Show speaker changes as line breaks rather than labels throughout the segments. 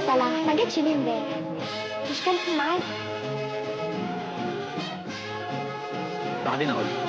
صلاح ما جتش ليه امبارح؟ مش كانت معاك؟
بعدين اقول لك.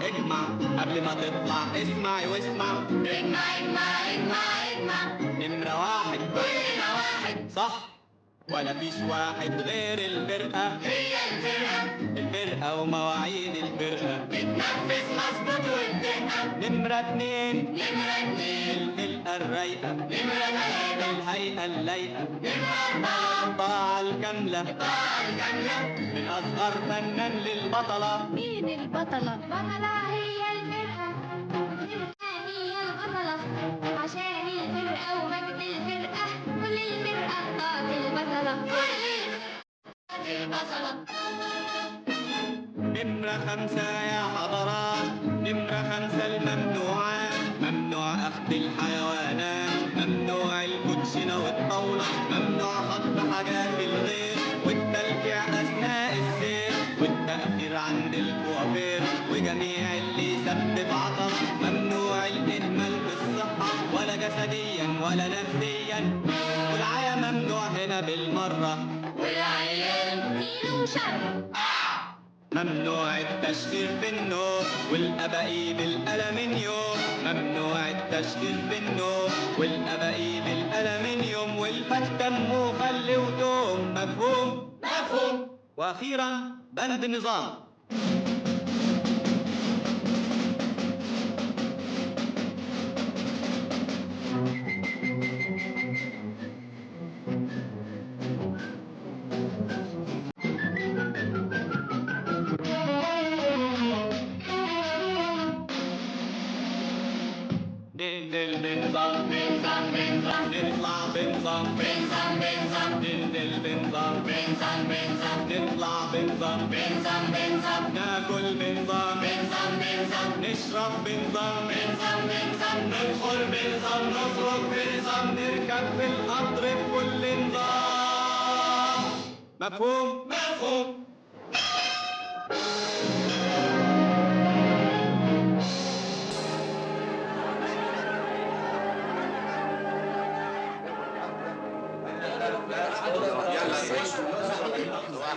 اجمع قبل ما تطلع اسمعي واسمع. اجمع نمرة واحد كلنا واحد صح، ولا فيش واحد غير الفرقة، هي الفرقة ومواعيد الفرقة بتنفذ مظبوط والدقة. نمرة اتنين الفرقة الرايقة. نمرة تلاتة الهيئة اللايقة. نمرة أربعة الطاعة الكاملة من أصغر فنان للبطلة.
مين البطلة؟ البطلة هي الفرقة، الفرقة هي البطلة، عشان الفرقة ومجد الفرقة كل الفرقة بتاعت البطلة، كل البطلة.
نمرة خمسة يا حضرات، نمرة خمسة الممنوعات، ممنوع أخذ الحيوانات، ممنوع الكوتشينة والطاولة، ممنوع خط حاجات الغير، والتلكيع أثناء السير، والتأخير عند الكوافير، وجميع اللي يسبب عطل. ممنوع الإهمال في الصحة ولا جسديا ولا نفسيا، والعيا ممنوع هنا بالمرة، والعيال
دين وشر.
ممنوع التشخير بالنوم والأباقيب الألمنيوم، ممنوع التشخير بالنوم والأباقيب الألمنيوم، والفتة مخلي ودوم. مفهوم؟ وأخيرا بند نظام. نطلع بنظام نطلع بنظام ناكل بنظام نشرب بنظام ندخل بنظام نخرج بنظام نركب في القطر بكل نظام. مفهوم؟
يا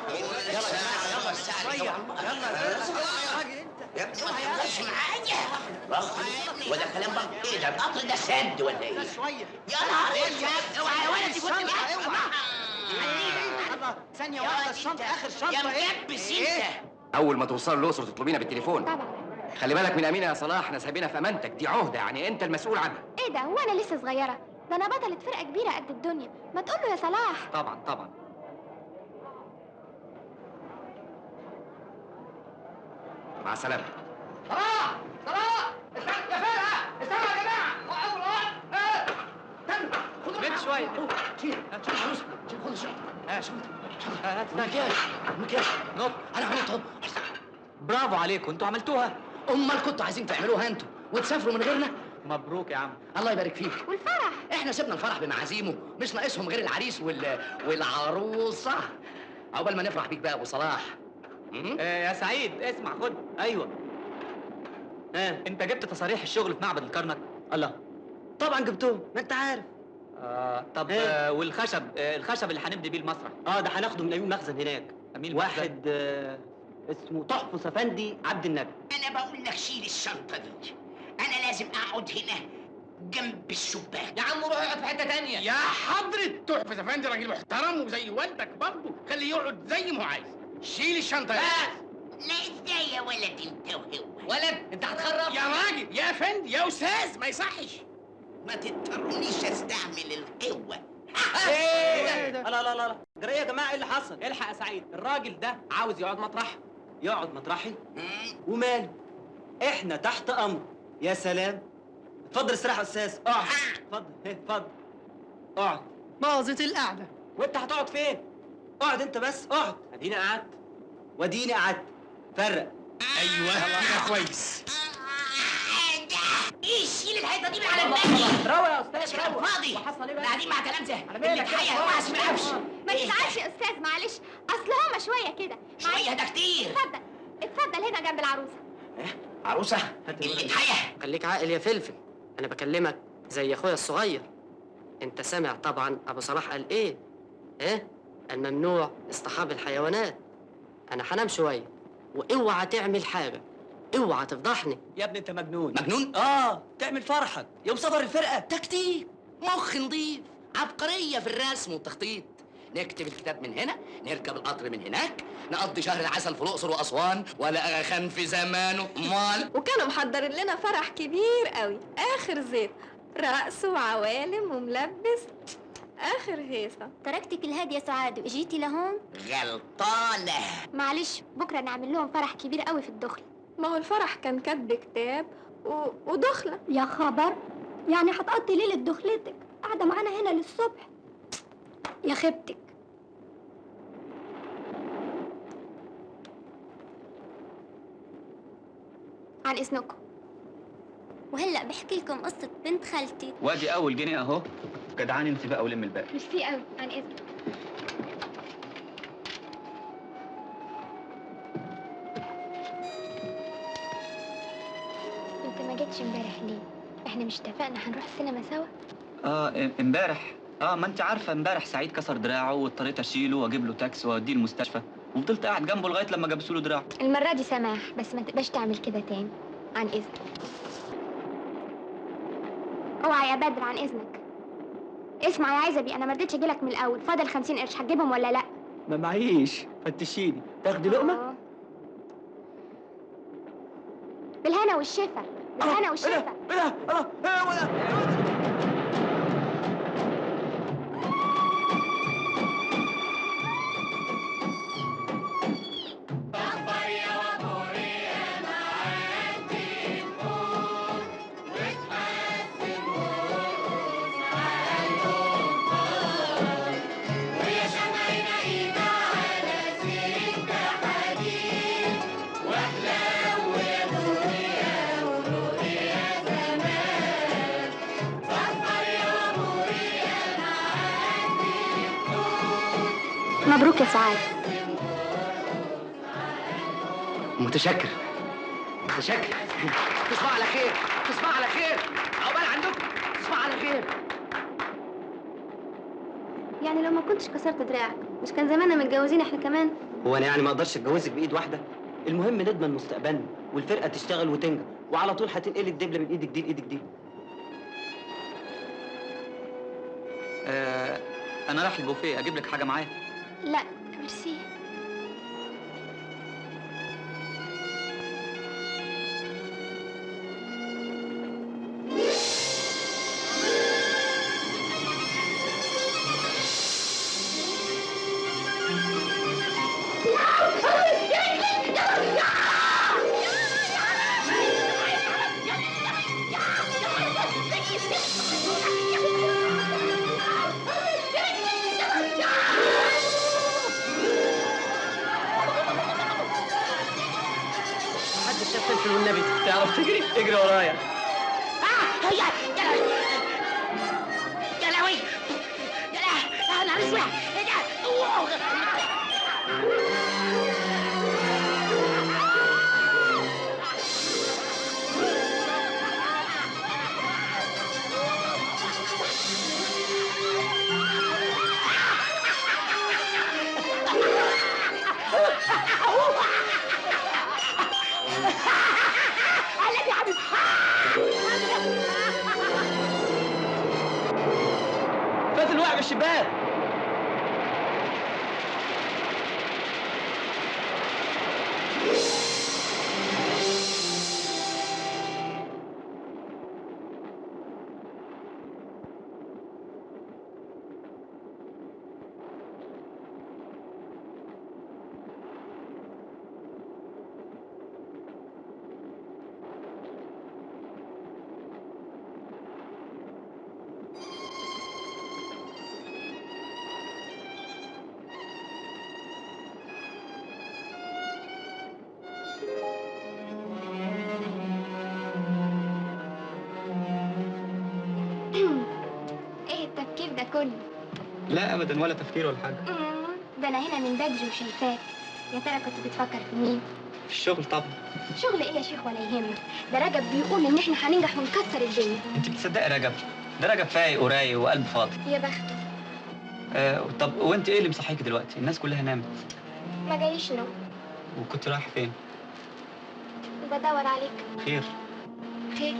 ابني ما تهزرش معايا. ولا كلام بقى ايه ده؟ القطر ده سد ولا ايه؟
شويه
يا نهار اسود، اوعى يا ولدي كنت معاك.
الله، ثانيه واحده، الشنطه اخر شنطه.
يا مكبس انت.
اول ما توصل الاقصر تطلبينا بالتليفون.
طبعا.
خلي بالك من امينه يا صلاح، احنا سايبينها في امانتك، دي عهده يعني انت المسؤول عنها.
ايه ده، هو انا لسه صغيره؟ ده انا بطلة فرقه كبيره قد الدنيا، ما تقول له يا صلاح.
طبعا طبعا. مع السلامه.
صلاح صلاح، استنى يا فرقه، استنى يا جماعه، وقفوا الوقت. استنوا خدوا شويه. شيل خد الشنطه. شنطه هات مكياج نط. انا هنط.
برافو عليكم، انتوا عملتوها.
امال كنتوا عايزين تعملوها انتوا وتسافروا من غيرنا؟
مبروك يا عم.
الله يبارك فيك.
والفرح
احنا سيبنا الفرح بمعازيمه، مش ناقصهم غير العريس والعروسه. عقبال ما نفرح بيك بقى يا ابو صلاح.
يا سعيد اسمع خد. ايوه. انت جبت تصاريح الشغل في معبد الكرنك؟ الله.
طبعا جبتهم، ما انت عارف.
طب والخشب الخشب اللي هنبني بيه المسرح؟
ده هناخده من امين مخزن هناك.
امين
واحد اسمه تحفظ افندي عبد النبي.
انا بقول لك شيل الشنطه دي، انا لازم اقعد هنا جنب الشباك.
يا عم روح اقعد في حته تانية.
يا حضرة تحفظ افندي راجل محترم وزي والدك برضه، خليه يقعد زي ما هو عايز. شيل الشنطه يا
لا ازاي يا ولد انت وهو؟
ولد انت هتخرب
يا راجل يا افندي يا استاذ، ما يصحش.
ما تضطرونيش استعمل القوه.
ايه ده؟
لا جرى ايه يا جماعه؟ ايه اللي حصل؟
الحق يا سعيد، الراجل ده عاوز يقعد مطرح.
يقعد مطرحي؟ وماله؟ احنا تحت امر. يا سلام. اتفضل استريح يا استاذ. اقعد. اتفضل اتفضل. اقعد.
باظت القعده.
وانت هتقعد فين؟ اقعد انت بس، اقعد. اديني قعدت واديني قعدت. فرق.
ايوه كده كويس.
ايه شيل الحيطه دي من على دماغي.
روى يا استاذ
كلام
روى.
فاضي.
وحصل ايه بقى؟
قاعدين مع تلامذه
على
اللي
مالك
اتحيا
كده؟
اوعى ما يلعبش.
ما تزعلش يا استاذ، معلش، اصل هما شويه كده.
شويه ده كتير.
اتفضل اتفضل هنا جنب العروسه.
عروسه اللي اتحيا.
خليك عاقل يا فلفل، انا بكلمك زي اخويا الصغير. انت سامع طبعا ابو صلاح قال ايه؟ الممنوع اصطحاب الحيوانات. انا هنام شويه، واوعى تعمل حاجه، اوعى تفضحني.
يا ابني انت مجنون.
مجنون؟
تعمل فرحك يوم سفر الفرقه.
تكتيك، مخ نضيف، عبقريه في الرسم والتخطيط. نكتب الكتاب من هنا، نركب القطر من هناك، نقضي شهر العسل في الاقصر واسوان، ولا اخان في زمانه. امال
وكانوا محضرين لنا فرح كبير قوي، اخر زيت، رقص وعوالم وملبس، اخر هيصه.
تركتك الهاديه سعاد وجيتي لهون.
غلطانه.
معلش بكره نعمل لهم فرح كبير قوي في الدخل.
ما هو الفرح كان كاتب كتاب ودخله.
يا خبر، يعني هتقضي ليله دخلتك قاعده معانا هنا للصبح؟ يا خيبتك. عن اذنكم. وهلا بحكي لكم قصه بنت خالتي.
وادي اول جنيه اهو. جدعان انت بقى ولم الباقي.
ميرسي قوي، عن اذنك. انت ما جيتش امبارح ليه؟ احنا مش اتفقنا هنروح السينما سوا؟
امبارح ما انت عارفه امبارح سعيد كسر دراعه واضطريت اشيله واجيب له تاكسي واوديه المستشفى، وفضلت قاعد جنبه لغايه لما جابسوا له دراعه.
المره دي سماح، بس ما تبقاش تعمل كده تاني. عن اذنك. اوعى يا بدر، عن اذنك. اسمع يا عزبي، انا ما رضيتش اجيلك من الاول. فاضل 50 قرش، هتجيبهم ولا لا؟
ما معيش. فتشيني تاخدي لقمه.
بالهنا والشفا، بالهنا والشفا.
ايه ده؟ الله.
مبروك يا سعاد.
متشكر. متشكر. تصبح على خير، تصبح على خير. عقبال عندكم، تصبح على خير.
يعني لو ما كنتش كسرت دراعك مش كان زماننا متجوزين احنا كمان؟
هو انا يعني ما اقدرش اتجوزك بايد واحده؟ المهم نضمن مستقبلنا والفرقه تشتغل وتنجح، وعلى طول هتنقلي الدبله من ايدك دي لايدك دي.
انا رايح البوفيه، اجيب لك حاجه معايا؟
لا ميرسي.
محدش شاف فلفل والنبي.
تعرف تجري؟ اجري ورايا.
هيا يا لهوي يا نهار اسود ايه ده؟
فات الوقع بالشباك.
ايه التفكير ده كله؟
لا ابدا، ولا تفكير ولا حاجه.
ده انا هنا من بدري وشايفاك. يا ترى كنت بتفكر في مين؟
في الشغل طبعا.
شغل ايه يا شيخ ولا يهمك؟ ده رجب بيقول ان احنا هننجح ونكسر الدنيا.
انت بتصدقي رجب؟ ده رجب فايق ورايق وقلب فاضي.
يا بخته.
طب وانت ايه اللي مصحيكي دلوقتي؟ الناس كلها نامت.
ما جايش نوم.
وكنت رايح فين؟
بدور عليك.
خير.
خير.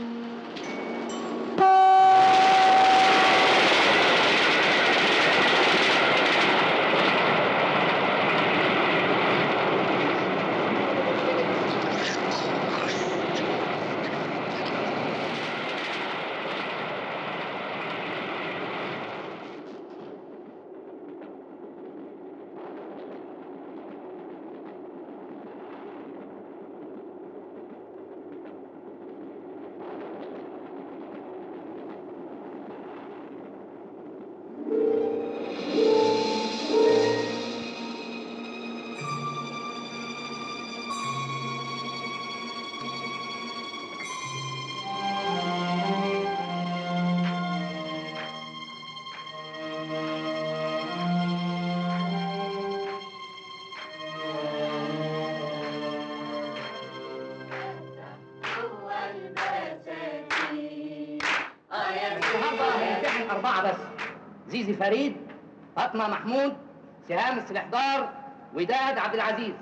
أربعة بس. زيزي فريد، فاطمة محمود، سهام السلحدار، وداد عبد العزيز.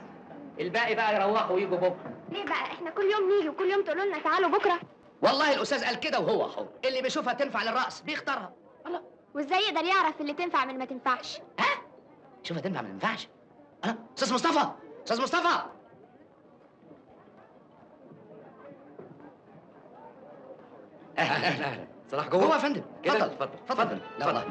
الباقي بقى يروحوا ويجوا بكره.
ليه بقى احنا كل يوم نيجي وكل يوم تقولوا لنا تعالوا بكره؟
والله الأستاذ قال كده وهو حر، اللي بيشوفها تنفع للرأس بيختارها. الله.
وازاي يقدر يعرف اللي تنفع من اللي ما تنفعش؟
ها؟ شوفها تنفع ما تنفعش. أنا أستاذ مصطفى، أستاذ مصطفى. أهلا أهلا أهلا.
صلاح جوه؟
هو يا فندم.
كده؟
اتفضل اتفضل. لا والله.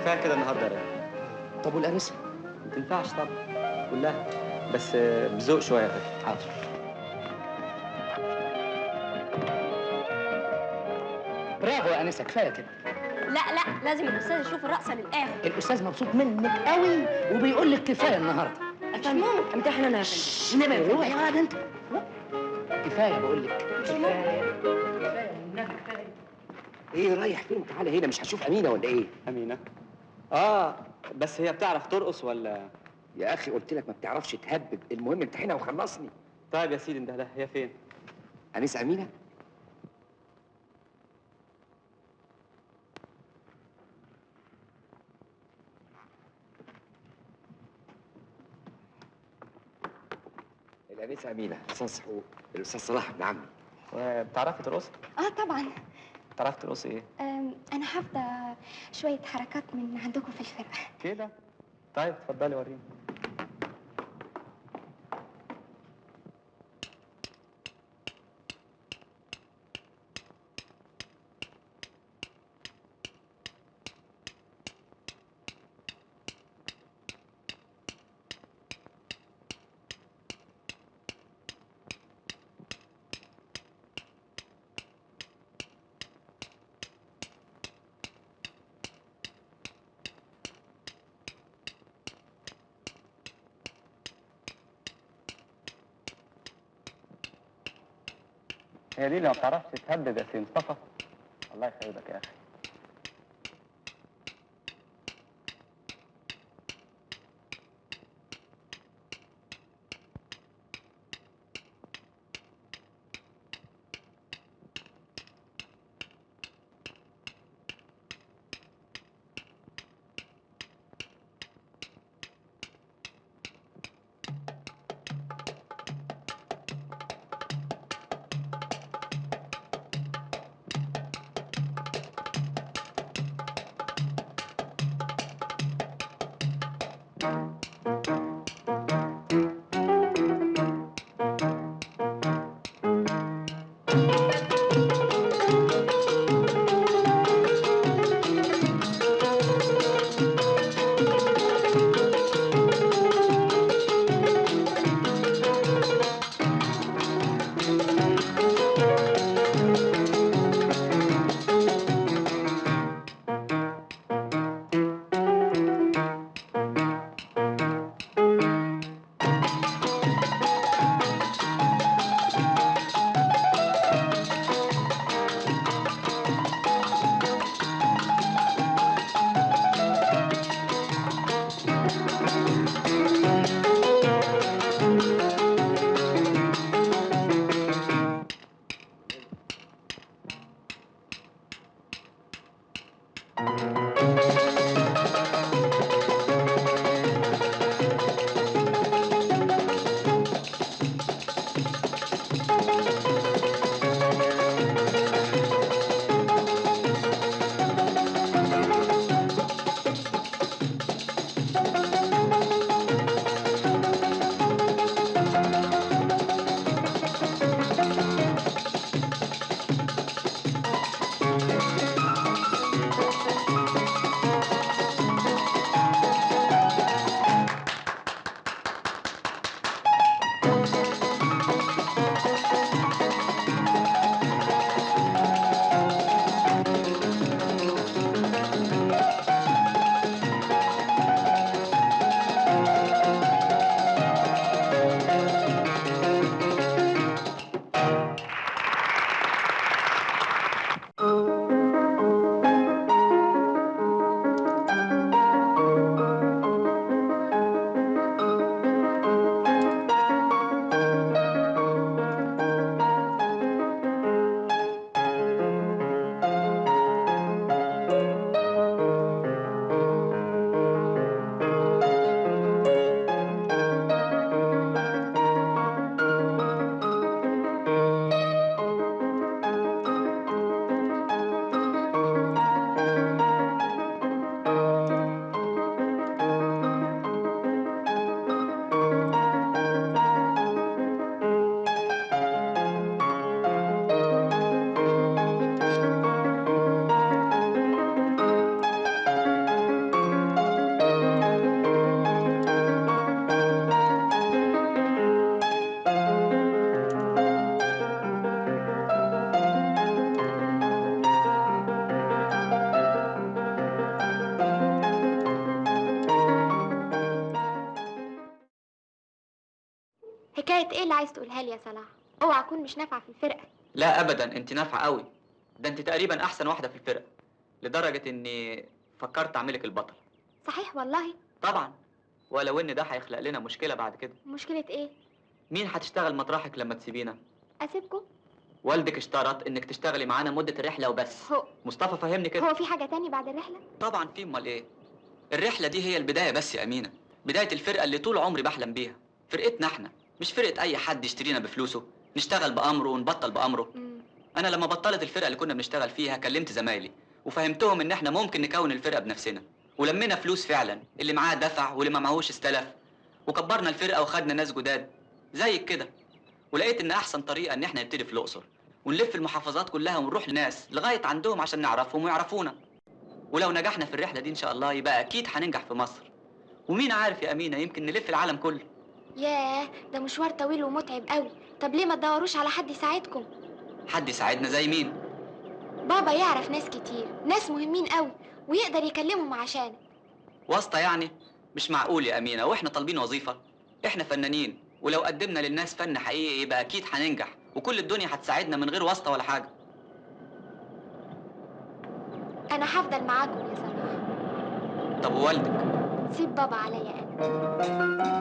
كفايه كده النهارده يا رجل.
طب والأنسة؟
ما تنفعش طبعا كلها، بس بذوق شويه يا رجل.
حاضر. برافو يا أنسة، كفاية كده.
لا لا، لازم الأستاذ يشوف الرقصة للآخر.
الأستاذ مبسوط منك قوي وبيقول لك كفاية النهارده.
مش ممكن. امتحن أنا يا فندم.
نبقى روح يا واد أنت. كفاية بقول لك. كفاية. كفاية والنبي كفاية.
ايه رايح فين؟ تعالى هنا، مش هتشوف امينه ولا ايه؟
امينه؟ بس هي بتعرف ترقص ولا؟
يا اخي قلت لك ما بتعرفش تهبب، المهم امتحنها وخلصني.
طيب يا سيدي اندهلها، هي فين؟
انيس امينه. الانسه امينه استاذ حقوق، الاستاذ صلاح ابن عمي.
وبتعرفي ترقصي؟
طبعا.
بتعرفي ترقصي ايه؟
انا حافظه شويه حركات من عندكم في الفرقه.
كده؟ طيب اتفضلي وريني. هي دي اللي ما بتعرفش تهدد يا سي مصطفى. الله يخيبك يا اخي.
حكايه ايه اللي عايز تقولها لي يا صلاح؟ اوعى اكون مش نافعه في الفرقه.
لا ابدا، انت نافعه قوي. ده انت تقريبا احسن واحده في الفرقه، لدرجه اني فكرت اعملك البطل.
صحيح والله؟
طبعا. ولو ان ده هيخلق لنا مشكله بعد كده.
مشكلة ايه؟
مين هتشتغل مطرحك لما تسيبينا؟
اسيبكم؟
والدك اشترط انك تشتغلي معانا مده الرحله وبس. مصطفى فهمني كده.
هو في حاجة تاني بعد الرحلة؟
طبعا في، امال ايه؟ الرحله دي هي البدايه بس يا امينه، بدايه الفرقه اللي طول عمري بحلم بيها، فرقتنا احنا، مش فرقه اي حد يشترينا بفلوسه، نشتغل بامره ونبطل بامره. انا لما بطلت الفرقه اللي كنا بنشتغل فيها كلمت زمايلي وفهمتهم ان احنا ممكن نكون الفرقه بنفسنا، ولمينا فلوس فعلا، اللي معاه دفع واللي ما معهوش استلف، وكبرنا الفرقه وخدنا ناس جداد زيك كده. ولقيت ان احسن طريقه ان احنا نبتدي في الاقصر ونلف المحافظات كلها ونروح لناس لغايه عندهم عشان نعرفهم ويعرفونا. ولو نجحنا في الرحله دي ان شاء الله يبقى اكيد هننجح في مصر، ومين عارف يا امينه يمكن نلف العالم كله.
ياه، ده مشوار طويل ومتعب قوي. طب ليه ما تدوروش على حد يساعدكم؟
حد يساعدنا زي مين؟
بابا يعرف ناس كتير، ناس مهمين قوي، ويقدر يكلمهم عشانك.
واسطه يعني؟ مش معقول يا امينه، واحنا طالبين وظيفه؟ احنا فنانين، ولو قدمنا للناس فن حقيقي يبقى اكيد هننجح، وكل الدنيا هتساعدنا من غير واسطه ولا حاجه.
انا هفضل معاكم يا صلاح.
طب ووالدك؟
سيب بابا عليا انا.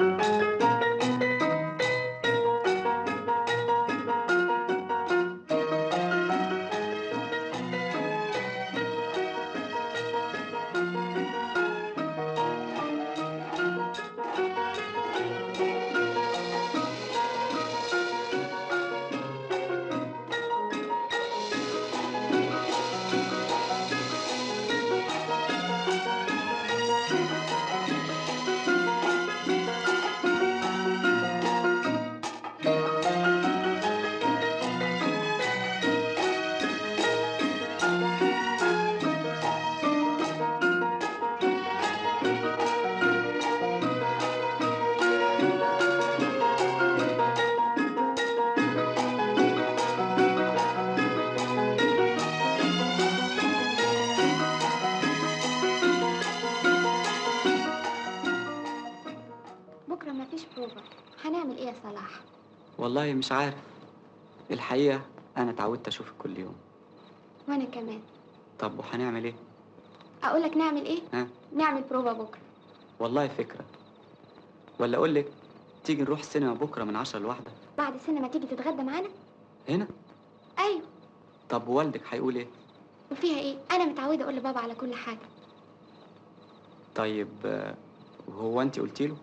بكره مفيش بروفا، هنعمل ايه يا صلاح؟
والله مش عارف، الحقيقه انا اتعودت اشوفك كل يوم.
وانا كمان.
طب وهنعمل ايه؟
اقول لك نعمل ايه؟
ها؟
نعمل بروفا بكره.
والله فكره. ولا اقول لك تيجي نروح السينما بكره من 10 لواحدة؟
بعد السينما تيجي تتغدى معانا؟
هنا؟
ايوه.
طب ووالدك هيقول ايه؟
وفيها ايه؟ انا متعوده اقول لبابا على كل حاجه.
طيب وهو انت قلتي له؟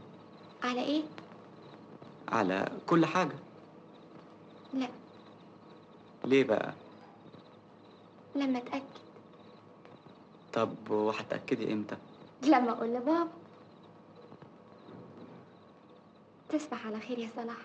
على ايه؟
على كل حاجه.
لا.
ليه بقى؟
لما اتاكد.
طب وهتاكدي امتى؟
لما اقول لبابا. تصبح على خير يا صلاح.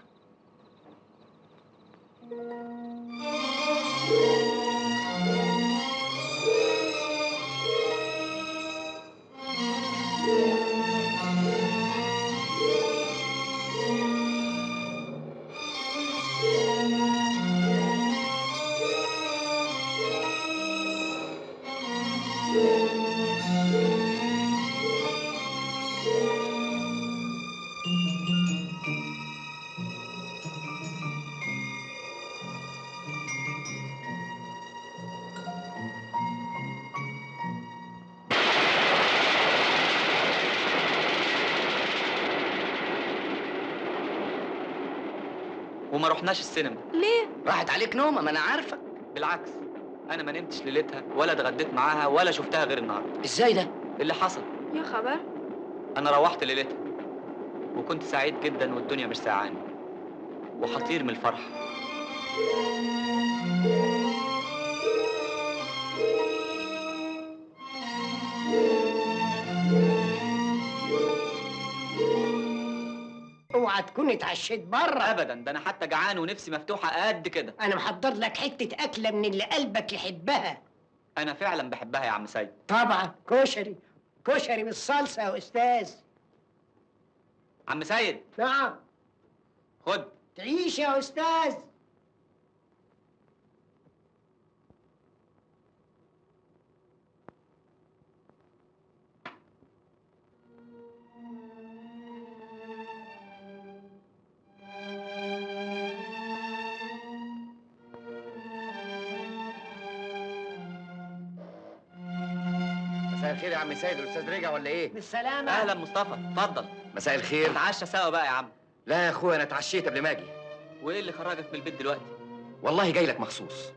وما رحناش السينما.
ليه؟
راحت عليك نومه، ما انا عارفك.
بالعكس، انا ما نمتش ليلتها ولا اتغديت معاها ولا شفتها غير النهارده.
ازاي ده؟
اللي حصل
يا خبر.
انا روحت ليلتها وكنت سعيد جدا والدنيا مش ساعاني وحطير من الفرح.
اوعى تكون اتعشيت بره.
ابدا، ده انا حتى جعان ونفسي مفتوحه قد كده.
انا محضر لك حته اكله من اللي قلبك يحبها.
انا فعلا بحبها يا عم سيد.
طبعا كشري، كشري بالصلصه يا استاذ.
عم سيد.
نعم.
خد.
تعيش يا استاذ.
مساء الخير يا عم سيد، الاستاذ رجع ولا ايه؟
بالسلامه.
اهلا مصطفى، اتفضل.
مساء الخير.
نتعشى سوا بقى يا عم.
لا يا اخويا، انا اتعشيت قبل ما اجي.
وايه اللي خرجك من البيت دلوقتي؟
والله جاي لك مخصوص.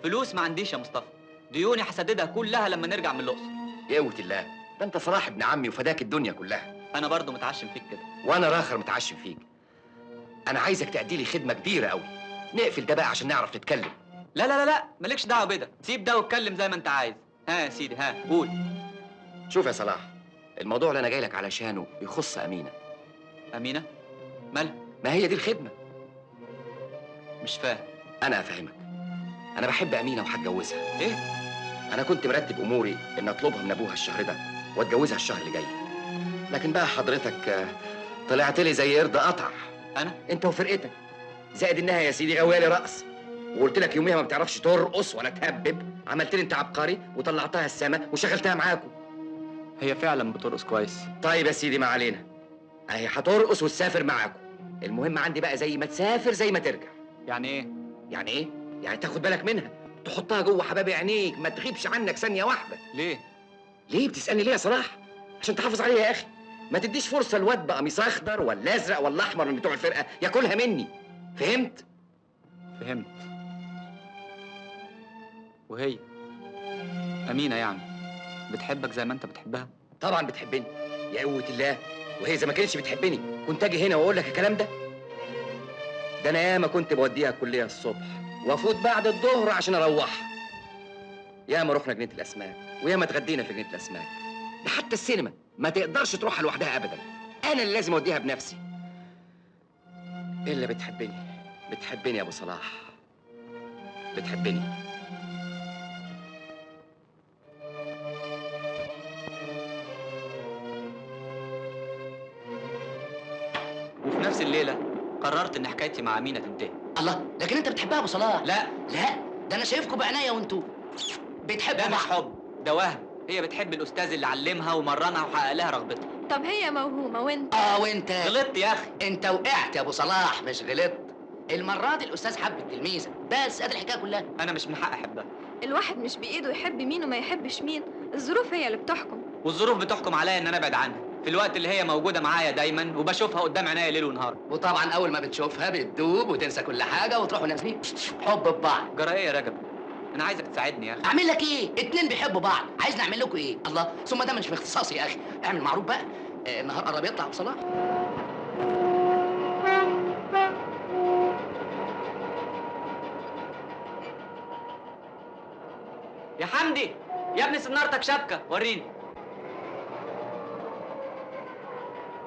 فلوس ما عنديش يا مصطفى، ديوني هسددها كلها لما نرجع من الاقصر.
يا قوة الله، ده انت صلاح ابن عمي وفداك الدنيا كلها.
انا برضه متعشم فيك كده.
وانا راخر متعشم فيك. انا عايزك تأدي لي خدمة كبيرة قوي. نقفل ده بقى عشان نعرف نتكلم.
لا لا لا لا، مالكش دعوه بده، سيب ده واتكلم زي ما انت عايز. ها يا سيدي، ها قول.
شوف يا صلاح، الموضوع اللي انا جاي لك علشانه يخص امينة.
امينه؟ مالها؟
ما هي دي الخدمة.
مش فاهم.
انا افهمك. انا بحب امينة وهتجوزها.
ايه؟
انا كنت مرتب اموري ان اطلبها من ابوها الشهر ده واتجوزها الشهر اللي جاي. لكن بقى حضرتك طلعت لي زي قرد قطع.
انا؟
انت وفرقتك. زائد انها يا سيدي غوالي رقص. وقلت لك يوميها ما بتعرفش ترقص ولا تهبب. عملت لي انت عبقري وطلعتها السما وشغلتها معاكم.
هي فعلا بترقص كويس.
طيب يا سيدي، ما علينا. اهي هترقص وتسافر معاكم. المهم عندي بقى زي ما تسافر زي ما ترجع.
يعني ايه؟
يعني ايه؟ يعني تاخد بالك منها، تحطها جوه حباب عينيك، ما تغيبش عنك ثانية واحدة.
ليه؟
ليه بتسألني ليه يا صلاح؟ عشان تحافظ عليها يا أخي. ما تديش فرصة الواد بقميص أخضر ولا أزرق ولا أحمر من بتوع الفرقة ياكلها مني. فهمت؟
فهمت. وهي أمينة يعني بتحبك زي ما أنت بتحبها؟
طبعا بتحبني يا قوة الله. وهي إذا ما كانتش بتحبني كنت أجي هنا وأقول لك الكلام ده؟ ده أنا ياما كنت بوديها الكلية الصبح وأفوت بعد الظهر عشان أروحها. ياما رحنا جنينة الأسماك وياما اتغدينا في جنينة الأسماك. ده حتى السينما ما تقدرش تروحها لوحدها أبدا. أنا اللي لازم أوديها بنفسي. إلا بتحبني. بتحبني يا أبو صلاح. بتحبني.
وفي نفس الليلة قررت إن حكايتي مع أمينة تنتهي.
الله، لكن انت بتحبها ابو صلاح.
لا
لا، ده انا شايفكم بعناية وانتوا بتحبوا
ده مش
بعض.
حب، ده وهم. هي بتحب الأستاذ اللي علمها ومرنها وحقق لها رغبتها.
طب هي موهومة وانت؟
وانت
غلطت يا أخي.
انت وقعت يا ابو صلاح، مش غلطت. المرة دي الاستاذ حب التلميذة بس، ادي الحكاية كلها.
أنا مش من حق أحبها.
الواحد مش بإيده يحب مين وما يحبش مين، الظروف هي اللي بتحكم.
والظروف بتحكم عليا إن أنا أبعد عنها في الوقت اللي هي موجودة معايا دايما وبشوفها قدام عينيا ليل ونهار.
وطبعا اول ما بتشوفها بتدوب وتنسى كل حاجة وتروحوا نازلين حب ببعض.
جرى إيه يا رجب؟ أنا عايزك تساعدني يا أخي.
اعمل لك ايه؟ اتنين بيحبوا بعض، عايز نعمل لكم ايه؟ الله، ثم ده مش في اختصاصي يا اخي، اعمل معروف بقى. النهار قرب يطلع ابو صلاح.
يا حمدي يا ابني سنارتك شبكة، وريني.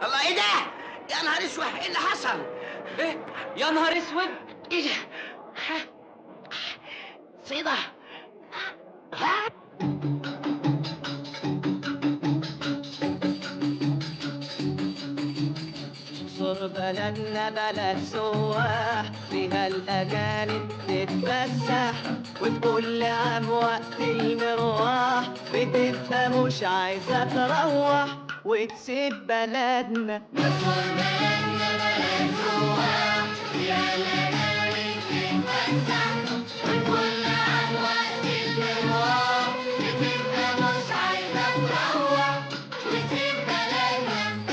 الله، ايه ده؟ يا نهار اسود، ايه اللي حصل؟
إيه؟ يا نهار أسود!
ايه ده؟ صيدة.
مصر بلدنا بلد سواح، فيها الأجانب تتفسح، وفي كل عام وقت المروح بتبقى مش عايزة تروح وتسيب بلدنا. مصر بلدنا بلد سواح، فيها الأجانب تتفسح، وفي كل عام وقت المروح بتبقى مش عايزة تروح وتسيب بلدنا.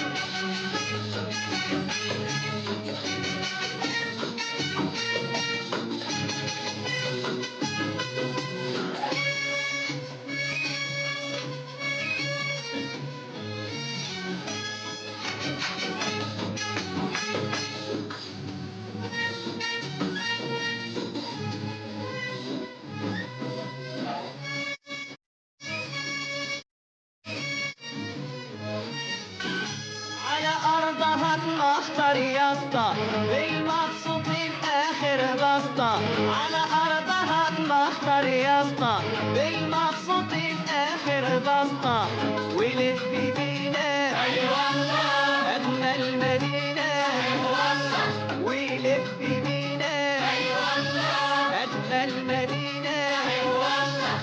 على أرضها تمخطر يا اسطى، بالمبسوطين آخر بسطة. على أرضها تمخطر يا اسطى، بالمبسوطين آخر بسطة. ولف بينا أي والله أجمل مدينة، أي والله. ولف بينا أي والله أجمل مدينة، أي والله.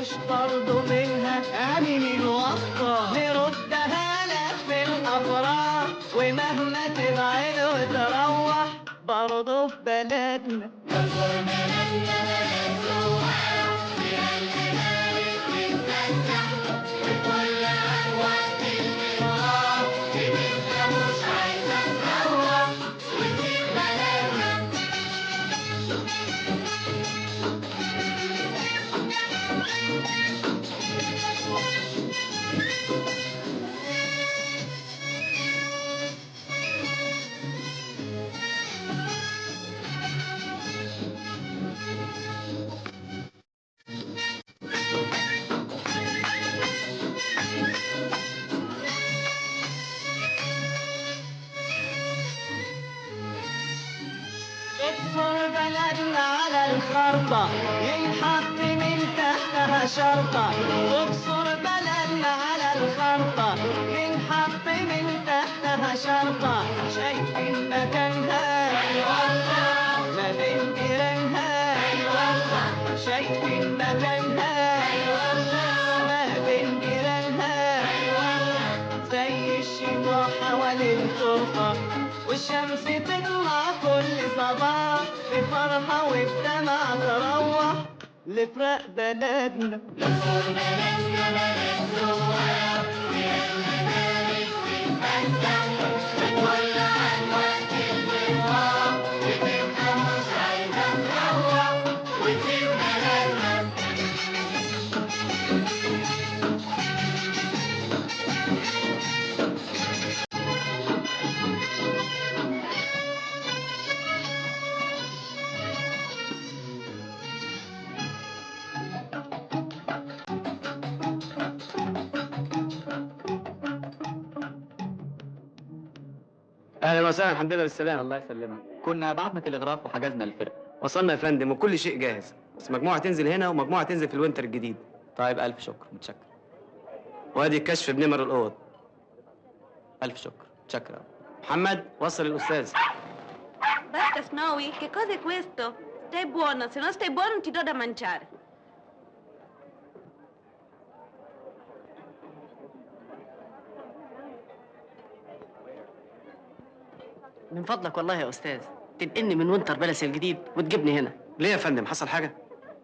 مش برضو منها أمين الواسطة، نردها لك في الأفراح، ومهما تبعد وتروح برضو في بلدنا. مصر بلدنا بلد سواح، فيها الأجانب تتفسح، وكل عام وقت المروح بتبقى
الخرطة ينحط من تحتها شرطة تقصر بلدنا على الخرطة ينحط من تحتها شرطة شايفين مكانها ما بين جيرانها شايفين مكانها ما بين جيرانها زي الشموع حوالين الطرقة والشمس تطلع كل صباح بفرحة وبدمع تروح لفراق بلدنا
اهلا وسهلا، الحمد لله بالسلامه.
الله يسلمك. كنا بعتنا تلغراف وحجزنا الفرقه.
وصلنا يا فندم وكل شيء جاهز، بس مجموعه تنزل هنا ومجموعه تنزل في الوينتر الجديد.
طيب الف شكر، متشكر.
وادي الكشف بنمر الاوض.
الف شكر، متشكر.
محمد وصل الاستاذ.
Basta Snowy, che cos'è questo? Stai buono, se non stai buono non ti do da mangiare. من فضلك والله يا استاذ تنقلني من وينتر بلس الجديد وتجيبني هنا.
ليه يا فندم، حصل حاجه؟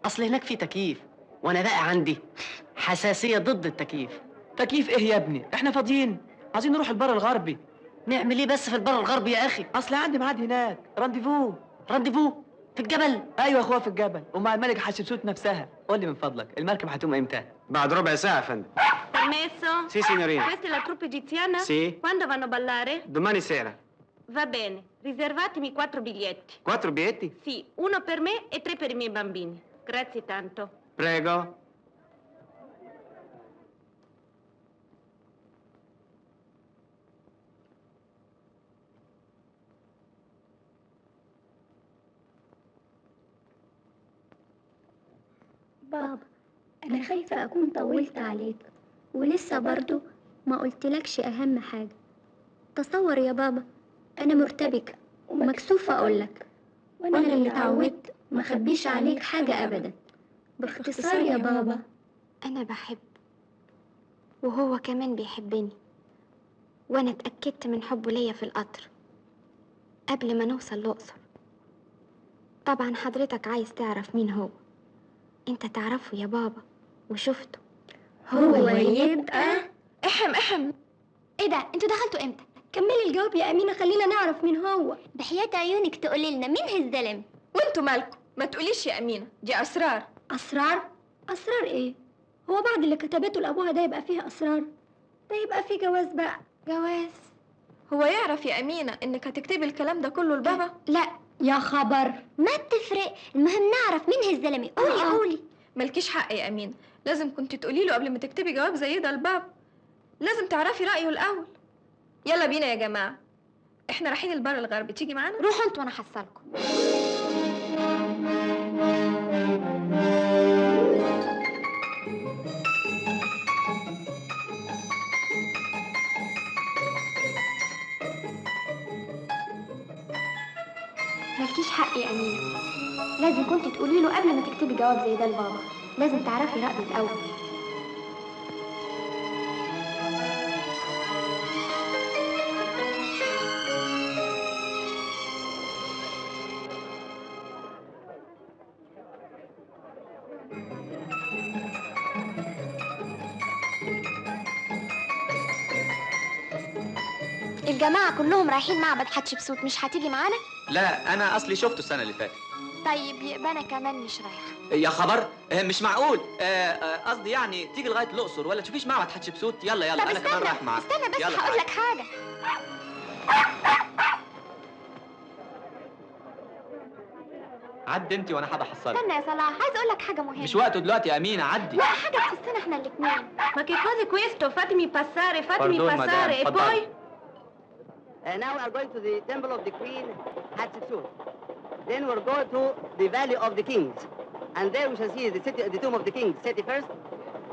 اصل هناك في تكييف وانا بقى عندي حساسيه ضد التكييف.
تكييف ايه يا ابني؟ احنا فاضيين، عايزين نروح البر الغربي.
نعمل ايه بس في البر الغربي يا اخي؟
اصل عندي ميعاد هناك، رانديفو.
رانديفو في الجبل؟
ايوه يا اخويا في الجبل، ومع الملكه حتشبسوت نفسها. قول لي من فضلك المركب هتقوم امتى؟
بعد ربع ساعه يا فندم.
Permesso?
Sì, signorina.
Questa è la truppa egiziana?
Sì.
Quando vanno a ballare?
Domani sera.
Va bene, riservatemi 4 biglietti.
4 biglietti?
Sì, uno per me e 3 per i miei bambini. Grazie tanto.
Prego.
بابا أنا خايفة أكون طولت عليك ولسه برضو ما قلتلكش أهم حاجة. تصور يا بابا أنا مرتبكة ومكسوفة أقولك، وأنا اللي اتعودت ما خبيش عليك حاجة أبدا. باختصار يا بابا أنا بحب وهو كمان بيحبني، وأنا اتأكدت من حبه ليا في القطر قبل ما نوصل الأقصر. طبعا حضرتك عايز تعرف مين هو. انت تعرفه يا بابا وشفته. هو يبقى
احم
ايه ده؟ انتوا دخلتوا امتى؟ كملي الجواب يا امينه، خلينا نعرف مين هو. بحياة عيونك تقولي لنا مين هالزلم.
وانتوا مالكم؟ ما تقوليش يا امينه، دي اسرار.
اسرار؟ اسرار ايه؟ هو بعد اللي كتبته لابوها ده يبقى فيها اسرار؟ ده يبقى فيه جواز بقى. جواز؟
هو يعرف يا امينه انك هتكتبي الكلام ده كله لبابا؟
لا يا خبر، ما تفرق، المهم نعرف مين هالزلمه. قولي.
مالكيش حق يا امينه، لازم كنت تقولي له قبل ما تكتبي جواب زي ده لبابا. لازم تعرفي رايه الاول. يلا بينا يا جماعه، احنا رايحين البر الغربي، تيجي معانا؟
روحوا انتوا وانا هحصلكم. مالكيش حق يا أمينة، لازم كنت تقولي له قبل ما تكتبي جواب زي ده لبابا. لازم تعرفي رأيه الأول. الجماعة كلهم رايحين معبد حتشبسوت، مش هتيجي معانا؟
لا انا اصلي شفته السنه اللي فاتت.
طيب يبقى أنا كمان مش رايحة.
يا خبر، مش معقول. قصدي يعني تيجي لغايه الاقصر ولا تشوفيش معبد حتشبسوت. يلا
طب
انا كمان رايح معاك.
استنى بس
يلا
هقول لك حاجة.
عدي انت وانا هبحصلك.
استنى يا صلاح، عايز أقول لك حاجة مهمة.
مش وقته دلوقتي يا امينه، عدي.
لا، حاجة تخصنا احنا الاتنين.
Ma che cos'è questo? Fatemi passare, fatemi
Pardon,
passare.
madame,
E poi?
Now we are going to the temple of the Queen Hatshepsut.
Then we'll go to the Valley of the Kings. And there we shall see the tomb of the king, city first.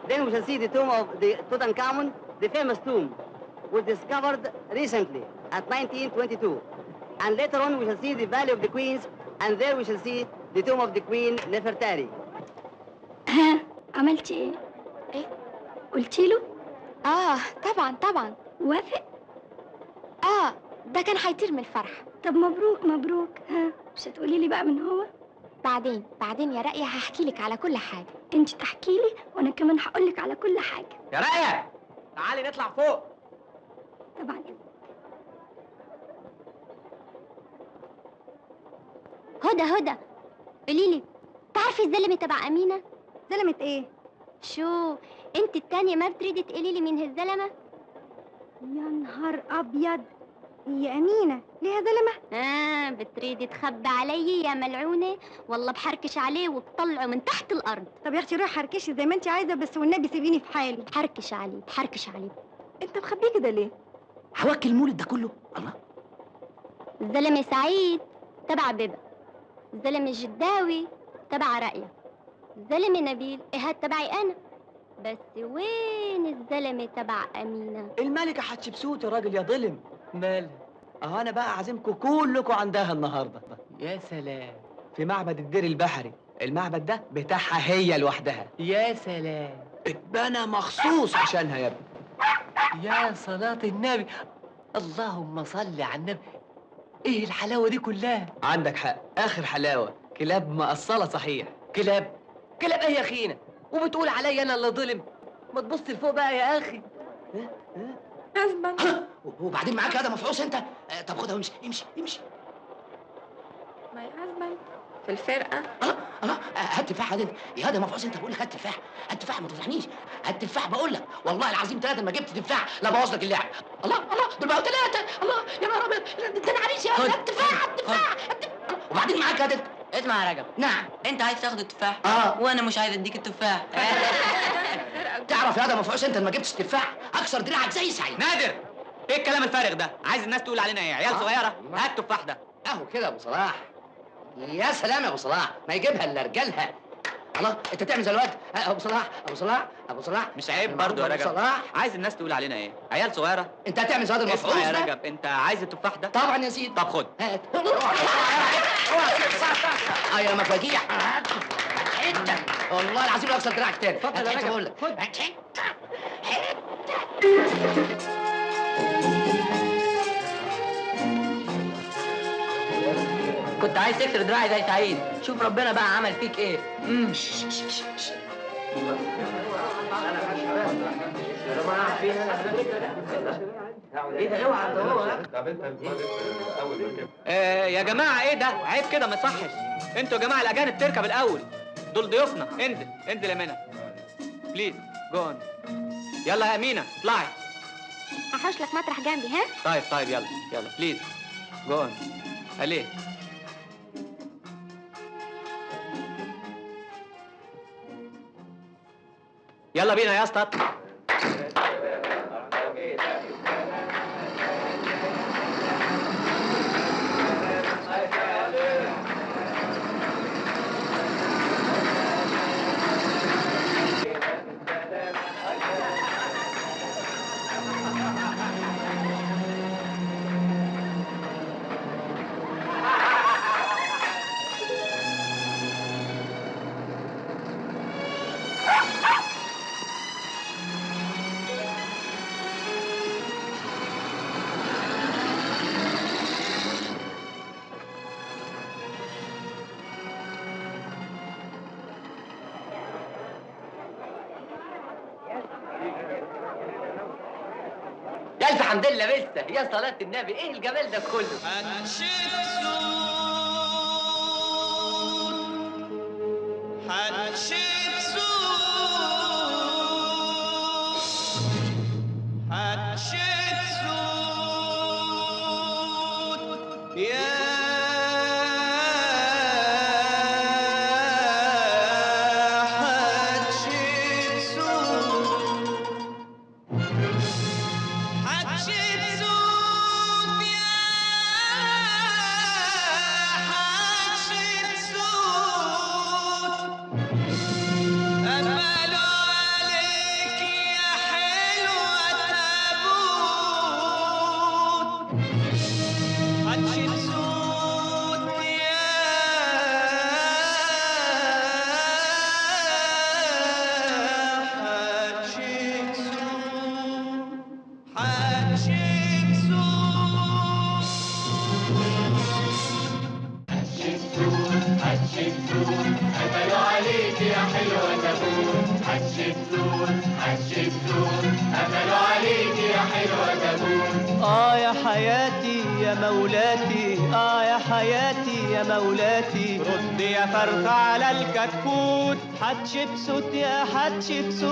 Then we shall see the tomb of the Tutankhamun, the famous tomb, was discovered recently at 1922. And later on we shall see the Valley of the Queens, and there we shall see the tomb of the Queen Nefertari.
ها عملتي ايه؟
ايه؟
قلتي له؟
طبعا طبعا.
وافق؟
ده كان هيطير من الفرح.
طب مبروك مبروك. ها مش هتقولي لي بقى من هو؟
بعدين يا رأية هحكي لك على كل حاجة.
انت تحكي لي وانا كمان هقول لك على كل حاجه.
يا راقية تعالي نطلع فوق.
طبعا.
هدى قولي لي، تعرفي الزلمه تبع امينه؟
زلمه ايه؟
شو انت التانية ما بتريدي تقولي لي مين هالزلمه؟
يا نهار ابيض، هي امينه ليها زلمه؟
بتريدي تخبي علي يا ملعونه؟ والله بحركش عليه وبطلعه من تحت الارض.
طب يا اختي روحي حركشي زي ما انت عايزه، بس والنبي سيبيني في حالي.
بحركش عليه.
انت مخبيه كده ليه؟
هوكل المولد ده كله الله.
الزلمه سعيد تبع بيبا، الزلمه الجداوي تبع رأية، الزلمه نبيل ايهاد تبعي انا. بس وين الزلمه تبع امينه؟
الملكة حتشبسوت يا راجل يا ظلم. مالها؟ اهو انا بقى عازمكم كلكم عندها النهارده. يا سلام، في معبد الدير البحري. المعبد ده بتاعها هي لوحدها. يا سلام، اتبنى مخصوص عشانها يا ابني. يا صلاة النبي، اللهم صل على النبي. ايه الحلاوة دي كلها؟ عندك حق، اخر حلاوة. كلاب مقصلة صحيح. كلاب ايه يا اخينا؟ وبتقول عليا انا اللي ظلم؟ ما تبص لفوق بقى يا اخي.
حسبا.
وبعدين معاك هذا مفعوص انت. طب خدها وامشي امشي.
ما يحسبا في الفرقة.
الله هات تفاح يا هذا مفعوص انت. بقول لك هات تفاح ما تفرحنيش. هات تفاح بقول لك، والله العظيم 3 ما جبت تفاح لا بوظ لك اللعب. الله دول بقوا 3. الله يا نهار ابيض، ده انا عريس يا اخي. هات تفاح. وبعدين معاك هذا.
اسمع يا رجب،
نعم.
انت عايز تاخد التفاح
وانا
مش عايز اديك التفاح.
تعرف يا هذا مفعوص انت ما جبتش تفاح هكسر دراعك زي سعيد.
نادر، ايه الكلام الفارغ ده؟ عايز الناس تقول علينا ايه؟ عيال صغيره؟ هات التفاح ده.
اهو كده يا ابو صلاح. يا سلام يا ابو صلاح، ما يجيبها الا رجالها. الله انت تعمل زي الواد. ابو صلاح
مش عيب برضه يا رجب؟
ابو صلاح
عايز الناس تقول علينا ايه؟ عيال صغيره؟
انت هتعمل زي هذا المفعوص
اسمع
ده؟
يا رجب، انت عايز التفاح ده؟
طبعا يا سيدي.
طب خد.
هات. يا مفاجيع. حته والله العظيم لا اكسر دراعك تاني.
اتفضل يا رجب.
بقول لك
خد.
كنت عايز تكسر دراعي زي سعيد، شوف ربنا بقى عمل فيك ايه.
يا جماعه ايه ده؟ عيب كده ما يصحش. انتوا يا جماعه الاجانب تركب الاول، دول ضيوفنا. انزل يا منى بليز جو اون. يلا يا امينه اطلعي.
هحوش لك مطرح جنبي. ها
طيب يلا بليز جو اون. عليه. يلا بينا يا اسطى.
يا الف حمد لله لسه. يا صلاة النبي، ايه الجمال ده كله؟
يا حياتي يا مولاتي، يا حياتي يا مولاتي، رد يا فرخة على الكتكوت، حتشبسوت يا حتشبسوت.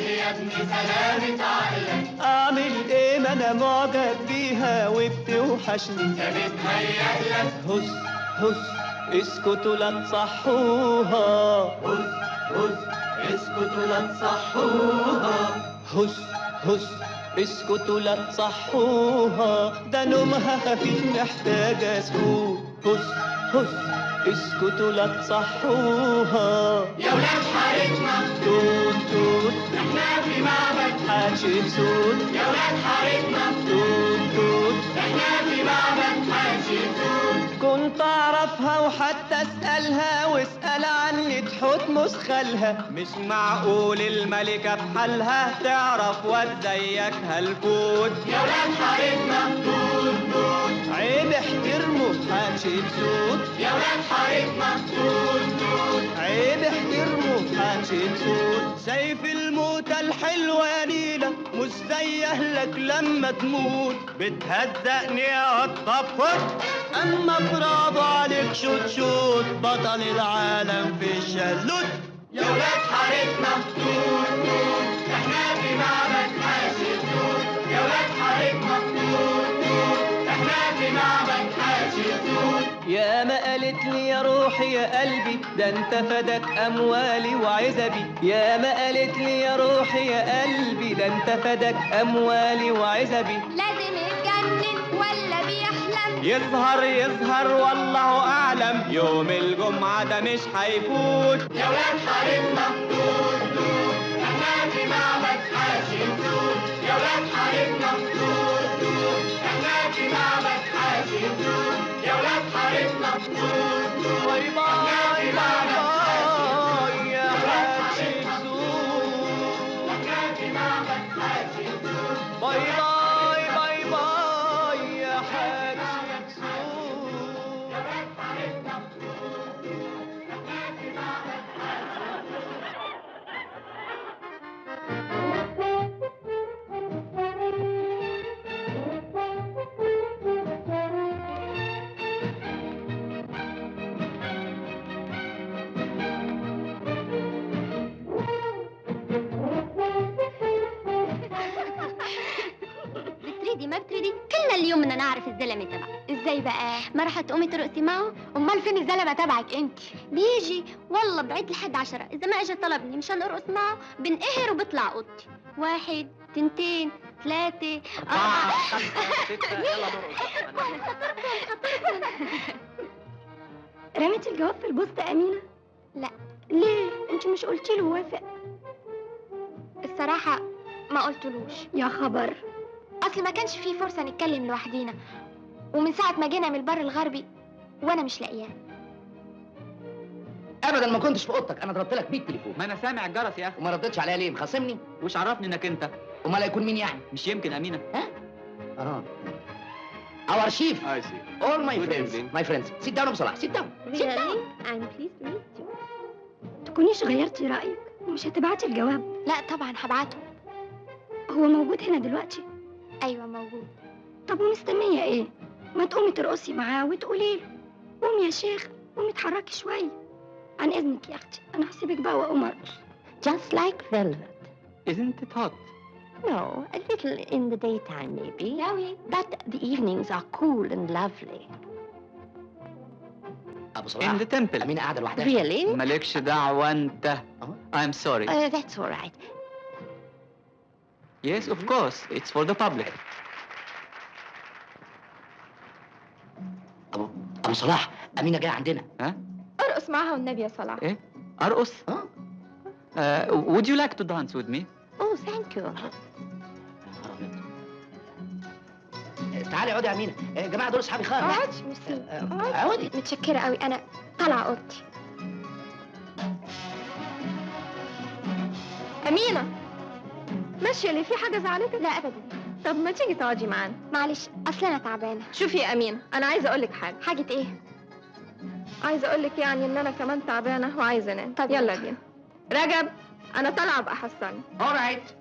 يا ابني سلامة عقلك،
اعمل ايه ما انا معجب بيها وبتوحشني،
يا بتهيأ لك.
هس هس اسكتوا لا تصحوها، هس هس اسكتوا لا تصحوها، هس هس اسكتوا لا تصحوها، ده نومها خفيف محتاجة سكوت، هس هس اسكتوا لا تصحوها.
يا ولاد حارتنا
توت توت
احنا في معبد،
حتشبسوت،
يا ولاد حارتنا
توت توت
احنا في معبد حتشبسوت.
كنت اعرفها وحتى اسالها، واسال عني تحتمس خالها، مش معقول الملكه بحالها تعرف واد زيك هلكوت.
يا ولاد حارتنا توت توت،
عيب احترمه حتشبسوت،
يا ولاد حارتنا توت توت،
عيب احترمه حتشبسوت. شايف الموتة الحلوة يا نيلة، مش زي اهلك لما تموت، بتهزقني اطفت، اما برافو عليك شوت شوت، بطل العالم في الشلوت.
يا ولاد حارتنا توت توت، احنا في معبد حتشبسوت، يا ولاد حارتنا توت توت، احنا في معبد حتشبسوت.
يا ما قالت لي يا روحي يا قلبي، ده انت فدك اموالي وعزبي، يا ما قالت لي يا روحي يا قلبي، ده انت فدك اموالي وعزبي.
لازم يتجنن ولا بيحلم،
يظهر والله اعلم، يوم الجمعة ده مش هيفوت.
يا ولاد حارتنا توت توت، احنا في معبد حتشبسوت، يا ولاد حارتنا توت توت، احنا في معبد حتشبسوت، يا ولاد حارتنا توت توت،
باي باي باي باي يا حتشبسوت،
احنا في معبد حتشبسوت.
باي باي باي باي يا حتشبسوت.
بتريدي ما بتريدي كلنا اليوم بدنا نعرف الزلمه تبعك. ازاي بقى؟ ما رح تقومي ترقصي معه؟ امال فين الزلمه تبعك انت؟ بيجي والله بعد لحد 10، اذا ما اجى طلبني مشان ارقص معه بنقهر وبطلع اوضتي. 1 2 3 4
يلا نرقص.
رميتي الجواب في البوسطة أمينة؟
لا.
ليه؟ انت مش قلتي له وافق؟
الصراحه ما قلتلوش،
يا خبر.
اصل ما كانش فيه فرصه نتكلم لوحدينا، ومن ساعه ما جينا من البر الغربي وانا مش لاقياه.
ابدا ما كنتش في اوضتك، انا ضربت لك 100 تليفون
ما انا سامع الجرس يا اخي،
وما ردتش عليا ليه؟ مخاصمني؟
وش عرفني انك انت؟
امال هيكون مين يعني؟
مش يمكن امينه؟
Our chief,
I see.
all my
Good
friends,
evening.
my friends. Sit down أبو صلاح, sit down.
Really? I'm pleased to meet you. تكونيش غيرتي رأيك ومش هتبعتي الجواب؟
لا طبعا هبعته.
هو موجود هنا دلوقتي؟
ايوه موجود.
طب ومستنية ايه؟ ما تقومي ترقصي معاه وتقولي له قومي يا شيخ، قومي اتحركي شوية. عن إذنك يا أختي، أنا هسيبك بقى وأقوم أرقص.
Just like velvet.
Isn't it hot?
No, a little in the daytime maybe.
Yowie.
But the evenings are cool and lovely.
أبو صلاح.
In the temple.
أمينة قاعدة لوحدها.
Really?
مالكش دعوة انت. I'm sorry.
That's all right.
Yes, of course. It's for the public.
أبو صلاح، أمينة جاية عندنا.
ها؟
ارقص معاها والنبي يا صلاح.
ايه؟ ارقص؟ Would you like to dance with me?
Oh, thank you.
تعالي اقعدي يا أمينة. يا جماعة دول أصحابي خالص.
اقعدي ميرسي.
اقعدي.
متشكرة قوي، أنا طالعة أوضتي.
أمينة، ماشية ليه؟ في حاجة زعلتك؟
لا أبدا.
طب ما تيجي تقعدي معانا.
معلش أصل أنا تعبانة.
شوفي يا أمينة، أنا عايزة أقولك حاجة.
حاجة إيه؟
عايزة أقولك يعني إن أنا كمان تعبانة وعايزة أنام.
طب
يلا
يلا.
بينا. رجب، انا طالعه ابقى حصاني.
alright.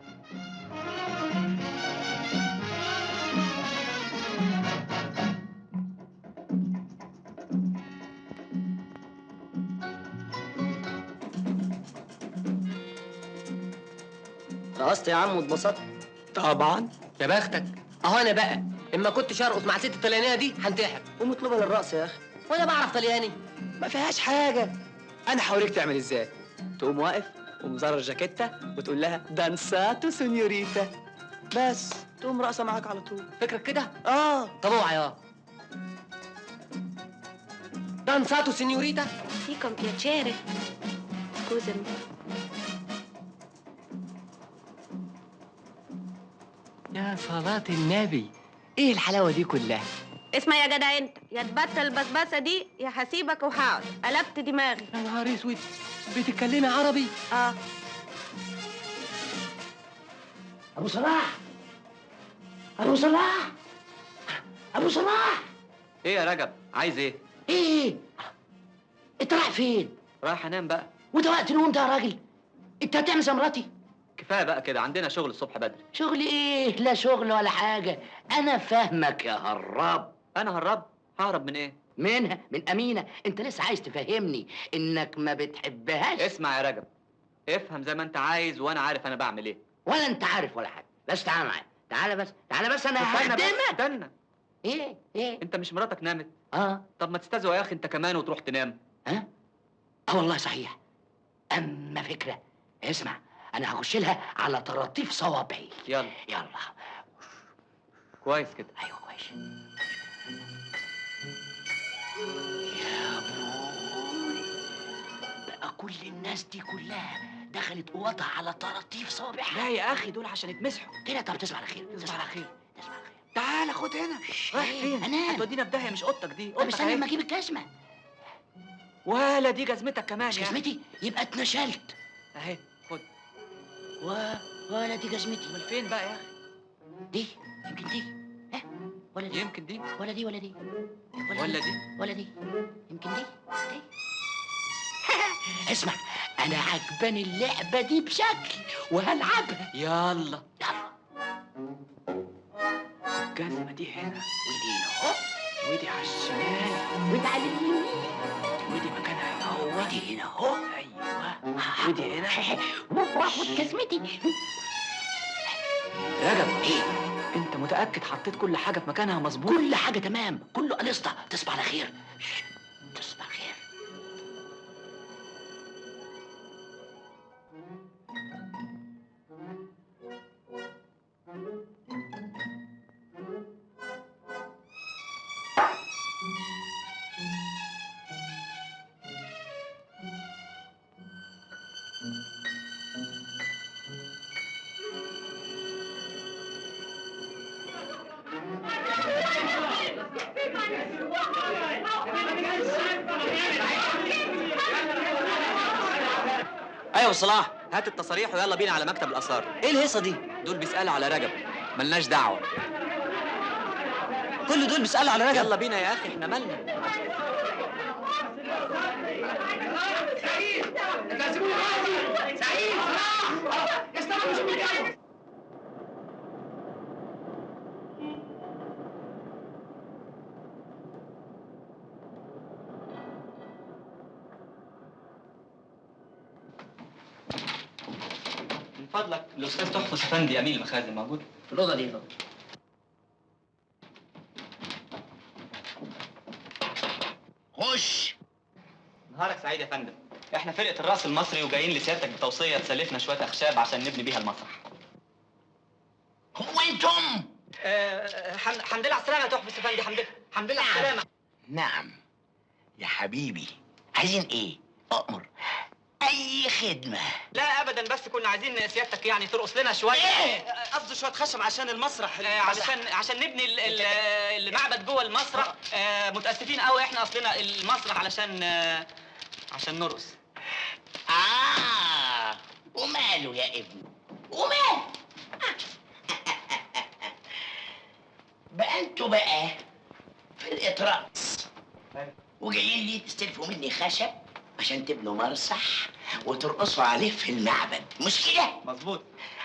رقصت يا عم واتبسطت؟
طبعا.
يا بختك. اهو انا بقى اما كنتش ارقص مع الست الطليانيه دي هنتحر.
ومطلوبة للرقص يا اخي.
وانا بعرف طلياني.
ما فيهاش حاجه. انا هوريك تعمل ازاي. تقوم واقف ومزرر جاكيته وتقول لها دانساتو سينيوريتا، بس تقوم راقصه معاك على طول.
فكرك كده؟
اه.
طب اوعى يا دانساتو سينيوريتا.
Sì, con piacere. Scusami.
يا صلاة النبي، ايه الحلاوة دي كلها؟
اسمع يا جدع انت، يا تبطل البسبسه دي يا هسيبك وهقعد. قلبت دماغي.
يا نهار اسود، بتتكلمي عربي؟
اه.
ابو صلاح، ابو صلاح، ابو صلاح.
ايه يا رجب، عايز ايه؟
ايه؟ انت رايح فين؟
رايح انام بقى.
وده وقت نوم ده يا راجل؟ انت هتعمل زي مراتي؟
كفايه بقى كده، عندنا شغل الصبح بدري.
شغل ايه؟ لا شغل ولا حاجه. انا فاهمك يا هراب.
انا هرب؟ ههرب من ايه؟
منها، من امينه. انت لسه عايز تفهمني انك ما بتحبهاش؟
اسمع يا رجب، افهم زي ما انت عايز وانا عارف انا بعمل ايه.
ولا انت عارف ولا حاجه. بس تعالى معايا، تعالى بس، تعالى بس، انا
استنى بس،
هخدمك.
استنى.
ايه؟
انت مش مراتك نامت؟
اه.
طب ما تستزوى يا اخي انت كمان وتروح تنام.
ها؟ اه والله صحيح. اما فكره. اسمع، انا هخش لها على طراطيف صوابعي.
يلا
يلا.
كويس كده.
ايوه كويس. يا بوي، بقى كل الناس دي كلها دخلت اوضها على طراطيف صوابعها.
لا يا اخي، دول عشان يتمسحوا.
كده. طب تصبح على خير.
تصبح على خير.
تصبح على خير.
تعالى خد هنا. رايح فين؟
انام.
هتودينا في داهيه، مش اوضتك دي،
طب
اوضتك
استنى
اهي.
لما اجيب الجزمه.
ولا دي جزمتك كمان
مش
يا أخي.
جزمتي؟ يبقى اتنشلت.
اهي خد.
ولا دي جزمتي.
امال فين بقى يا اخي؟
دي يمكن دي. ها؟ ولا دي؟
يمكن دي
ولا دي ولا دي
ولا دي.
ولا دي. يمكن دي. اسمع، انا عجباني اللعبه دي بشكل وهلعبها.
يلا.
يلا.
الجزمه دي هنا،
ودي هنا اهو،
ودي على الشمال،
ودي على اليمين،
ودي مكانها هنا اهو،
ودي هنا اهو.
ايوه، ودي هنا.
واخد جزمتي.
رجب،
ايه؟
انت متاكد حطيت كل حاجه في مكانها مظبوط؟
كل حاجه تمام، كله قلصته. تصبح على خير. تصبح على خير.
ايوه صلاح، هات التصاريح ويلا بينا على مكتب الاثار.
ايه الهيصة دي؟
دول بيسالوا على رجب، ملناش دعوه.
كل دول بيسألوا على رجب؟
يلا بينا يا اخي، احنا مالنا.
سعيد صلاح استنوا شوفوا الجو.
من فضلك الاستاذ تحفظ افندي امين المخازن موجود؟
في الاوضه دي.
خش.
نهارك سعيد يا فندم. احنا فرقه الرأس المصري وجايين لسيادتك بتوصيه تسلفنا شويه اخشاب عشان نبني بيها المسرح.
هو انتم؟
حمد لله على السلامه يا تحفظ افندي. حمد لله على السلامه.
نعم يا حبيبي، عايزين ايه؟ أؤمر. أي خدمة.
لا ابدا، بس كنا عايزين سيادتك يعني ترقص لنا شويه.
قصدي شوية خشب عشان المسرح.
عشان نبني المعبد جوه المسرح. متاسفين قوي، احنا اصلنا المسرح عشان نرقص.
وماله يا ابني؟ وماله؟ بقى انتوا بقى فرقة رقص وجايين لي تستلفوا مني خشب عشان تبنوا مسرح
وترقصوا عليه في المعبد، مش كده؟
مظبوط.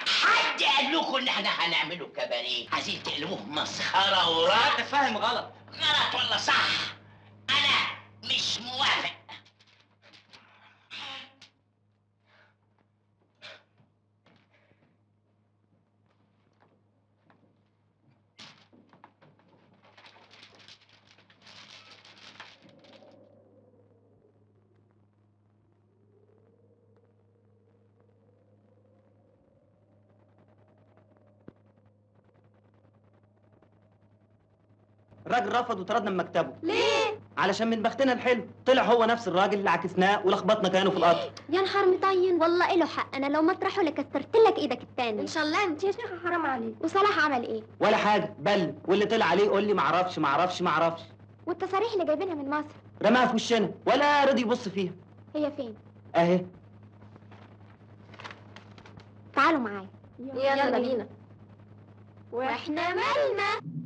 حد قال لكم ان احنا هنعمله كباريه؟ عايزين تقلبوه مسخره ورعب؟
انت فاهم غلط.
غلط ولا صح؟ انا مش موافق.
الراجل رفض وطردنا من مكتبه.
ليه؟
علشان من بختنا الحلو طلع هو نفس الراجل اللي عكسناه ولخبطنا كيانه في القطر.
يا نهار مطين، والله إله حق، أنا لو مطرحه لكسرت لك إيدك التاني.
ان شاء الله انت يا شيخه، حرام عليك.
وصلاح عمل إيه؟
ولا حاجه، بل واللي طلع عليه يقول لي معرفش معرفش معرفش.
والتصاريح اللي جايبينها من مصر
رماها في وشنا ولا رضي يبص فيها.
هي فين؟
اهي.
تعالوا معايا.
يلا بينا.
واحنا مالنا؟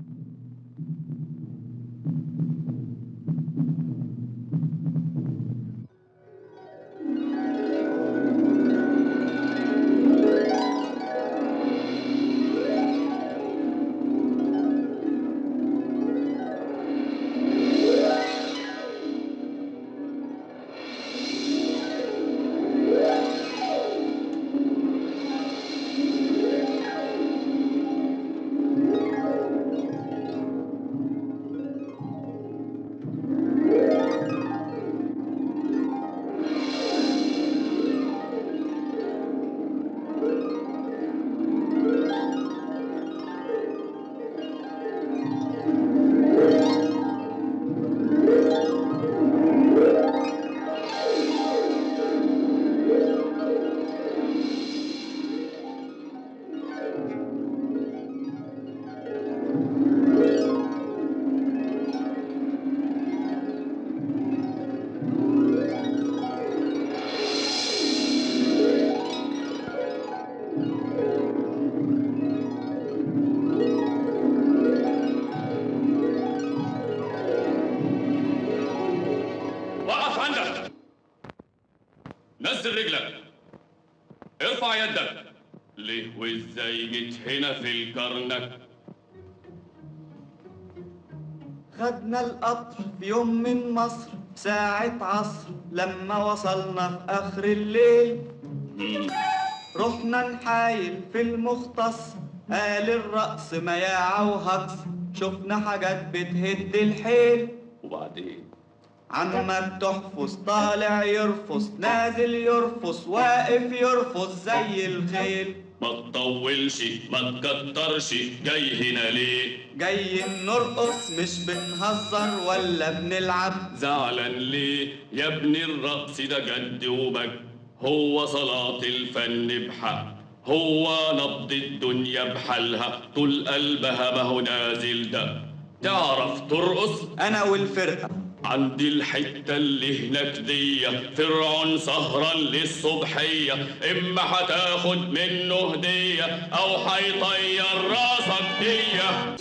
وقف عندك. نزل رجلك. ارفع يدك. ليه وازاي جيت هنا في الكرنك؟
خدنا القطر في يوم من مصر ساعة عصر، لما وصلنا في آخر الليل رحنا نحايل في المختص، قال الرقص مياعة وهجص، شفنا حاجات بتهد الحيل.
وبعدين
عمك تحفظ طالع يرفص، نازل يرفص، واقف يرفص زي الخيل.
ما تطولش ما تكترش، جاي هنا ليه؟
جاي نرقص مش بنهزر ولا بنلعب.
زعلان ليه يا ابني؟ الرقص ده جد وبج، هو صلاة الفن بحق، هو نبض الدنيا بحالها، طول قلبها ما هو نازل ده. تعرف ترقص؟
انا والفرقة
عندي الحتة اللي هناك دي، فرعون سهران للصبحية، إما هتاخد منه هدية أو هيطير راسك دية.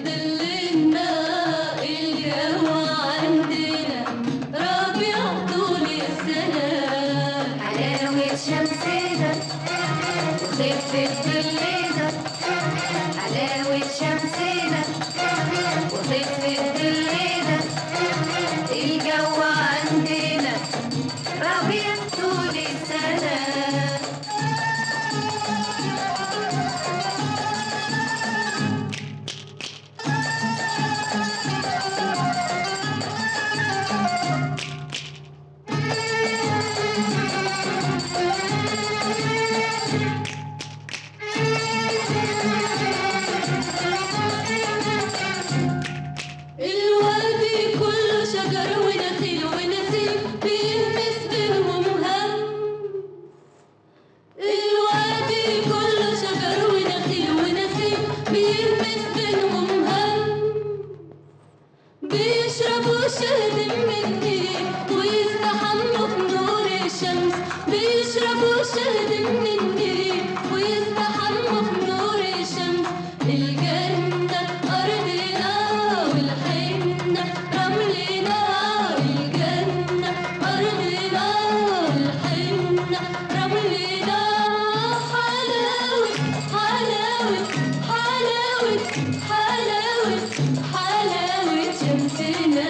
ظلنا الجو عندنا ربيع طول السنة حلاوة شمسنا وخفة ظلنا حلاوة شمسنا وخفة ظلنا الجو عندنا ربيع طول السنة الوادي كله شجر ونخيل ونسيم بيهمس بينهم هم الوادي كله شجر ونخيل ونسيم بيهمس بينهم هم بيشربوا شهد من النيل ويستحموا في نور الشمس بيشربوا شهد من النيل ويستحموا في نور الشمس الجنة أرضنا والحنة رملنا الجنة أرضنا والحنة رملنا حلاوة حلاوة حلاوة حلاوة حلاوة شمسنا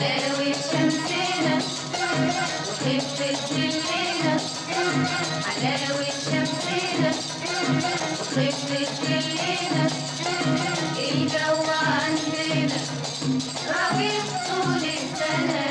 حلاوة شمسنا وخفة ظلنا حلاوة شمسنا وخفة ظلنا الجو عندنا ربيع طول السنة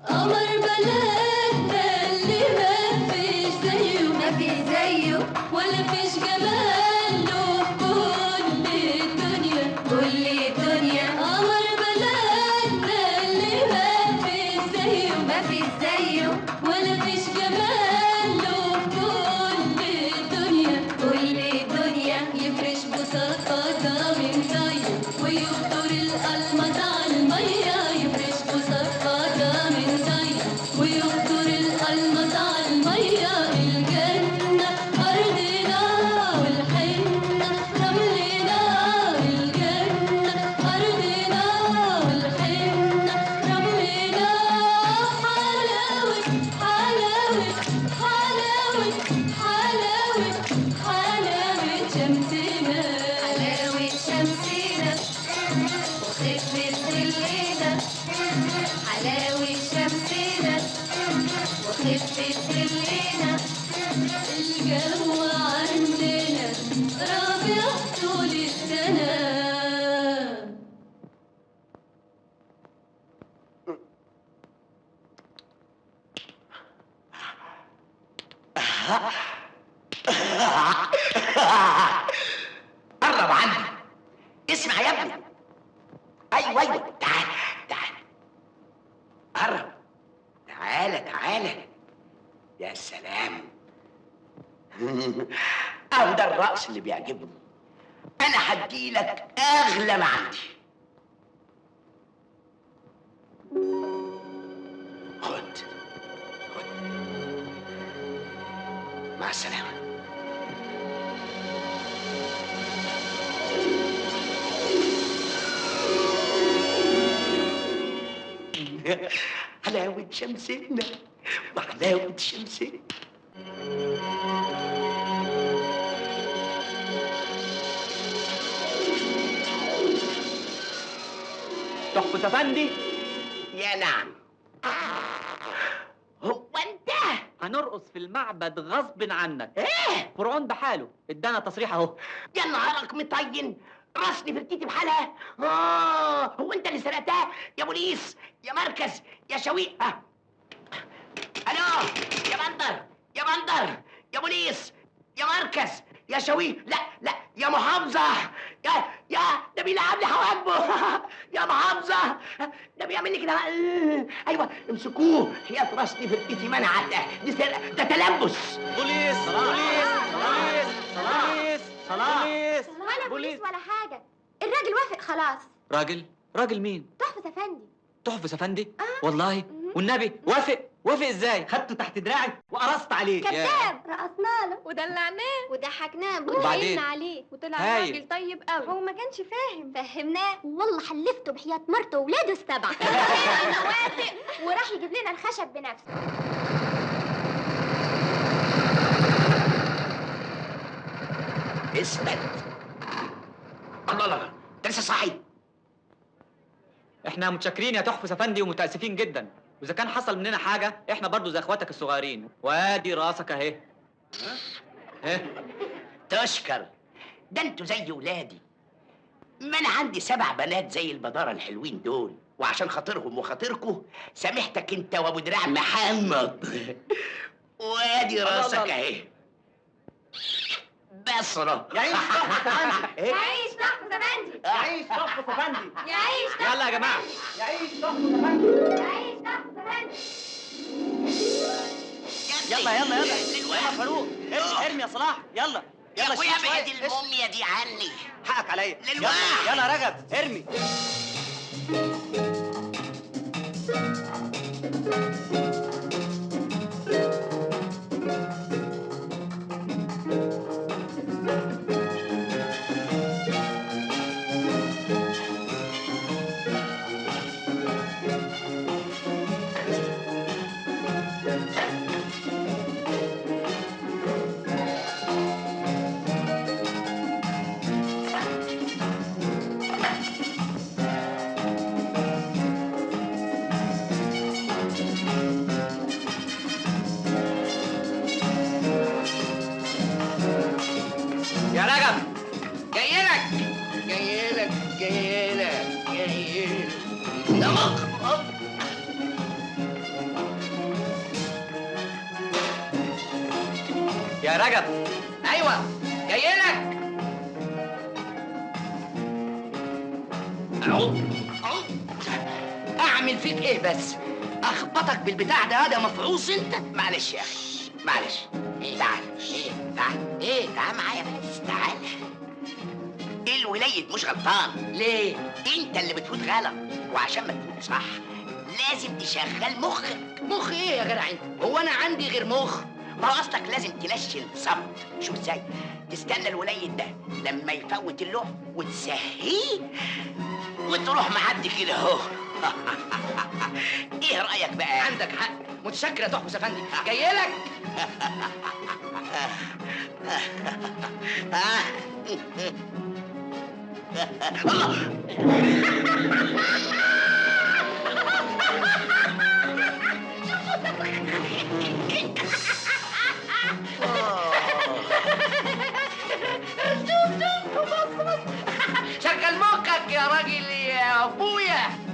قمر بلدنا اللي مفيش زيه مفيش زيه ولا فيش جماله في كل الدنيا قمر بلدنا اللي مفيش زيه مفيش زيه ولا فيش جماله في كل الدنيا يفرش بساطة من ضيه ويبطر القلمة على المية يفرش بساطة من ضيه ويبطر القلمة على المية الجنة أرضنا والحنة رملنا الجنة أرضنا والحنة رملنا حلاوة حلاوة حلاوة حلاوة حلاوة شمسنا حلاوة شمسنا وخفة ظلنا حلاوة شمسنا وخفة ظلنا الجو عندنا ربيع طول السنة
قرب عني اسمع يا ابني ايوه تعال تعال قرب تعالى يا سلام اهو ده الرقص اللي بيعجبني انا هديلك اغلى ما عندي خد مع السلامه حلاوة شمسنا وحلاوة شمسنا
تحفة أفندي
يا نعم هو انت
هنرقص في المعبد غصب عنك.
ايه
فرعون بحاله ادانا تصريح اهو.
يا نهارك مطين راسني فرتيتي بحالها. هو انت اللي سرقتها يا بوليس يا مركز يا شويق. الو يا بندر يا بندر يا بوليس يا مركز يا شويق. لا يا محافظة يا ده بيلعب لي حواجبه. يا محافظة ده بيعمل لي كده. ايوه امسكوه، يا راسي فرقتي منعت، دي سرقة، ده تلبس.
بوليس بوليس بوليس بوليس بوليس
ولا بوليس ولا حاجة، الراجل وافق خلاص.
راجل مين؟
تحفظ افندي.
تحفظ افندي؟ والله والنبي وافق ازاي؟
خدته تحت دراعي وقرصت عليه.
كذاب، رقصنا له
ودلعناه
وضحكناه
وبعدين؟
وضحكنا عليه،
وطلع
هايل.
راجل طيب قوي. هو ما كانش فاهم.
فهمناه والله حلفته بحياة مرته وولاده السبعة. وافق وراح يجيب لنا الخشب بنفسه.
اثبت. الله الله، انت لسه صاحي؟
احنا متشكرين يا تحفظ افندي ومتاسفين جدا، واذا كان حصل مننا حاجه احنا برضو زي اخواتك الصغيرين، وادي راسك اهي.
تشكر، ده انتوا زي ولادي. ما انا عندي 7 بنات زي البدارة الحلوين دول، وعشان خاطرهم وخاطركم سامحتك انت وابو دراع محمد. وادي راسك اهي. بصرة.
يعيش تحفظ افندي.
يعيش تحفظ افندي.
يعيش تحفظ افندي.
يعيش
يلا يا جماعه.
يعيش تحفظ افندي.
يعيش تحفظ افندي.
يلا يلا يلا يلا فاروق، ارمي يا صلاح. يلا
يا اخويا
شيل
بعد
شوية.
الموميا دي عني.
حقك عليا. يلا
للواح.
يلا يا رجب ارمي.
يا رجب
جايلك جايلك جايلك جايلك. دماغ.
يا رجب.
ايوه جايلك. اعمل فيك ايه بس؟ اخبطك بالبتاع ده مفعوص انت؟ معلش يا اخي معلش. تعال تعال معايا بس تعال. الوليد مش غلطان. ليه؟ انت اللي بتفوت غلط، وعشان ما تفوت صح لازم تشغل مخك. مخ ايه يا جدع انت؟ هو انا عندي غير مخ؟ ما هو اصلك لازم تنشن صمت. شوف ازاي؟ تستنى الوليد ده لما يفوت اللوح وتسهيه وتروح معدي كده اهو. ايه رايك بقى؟ عندك حق، متشكر يا تحفظ افندي. جايلك. الله. شغل مخك يا راجل يا ابويا.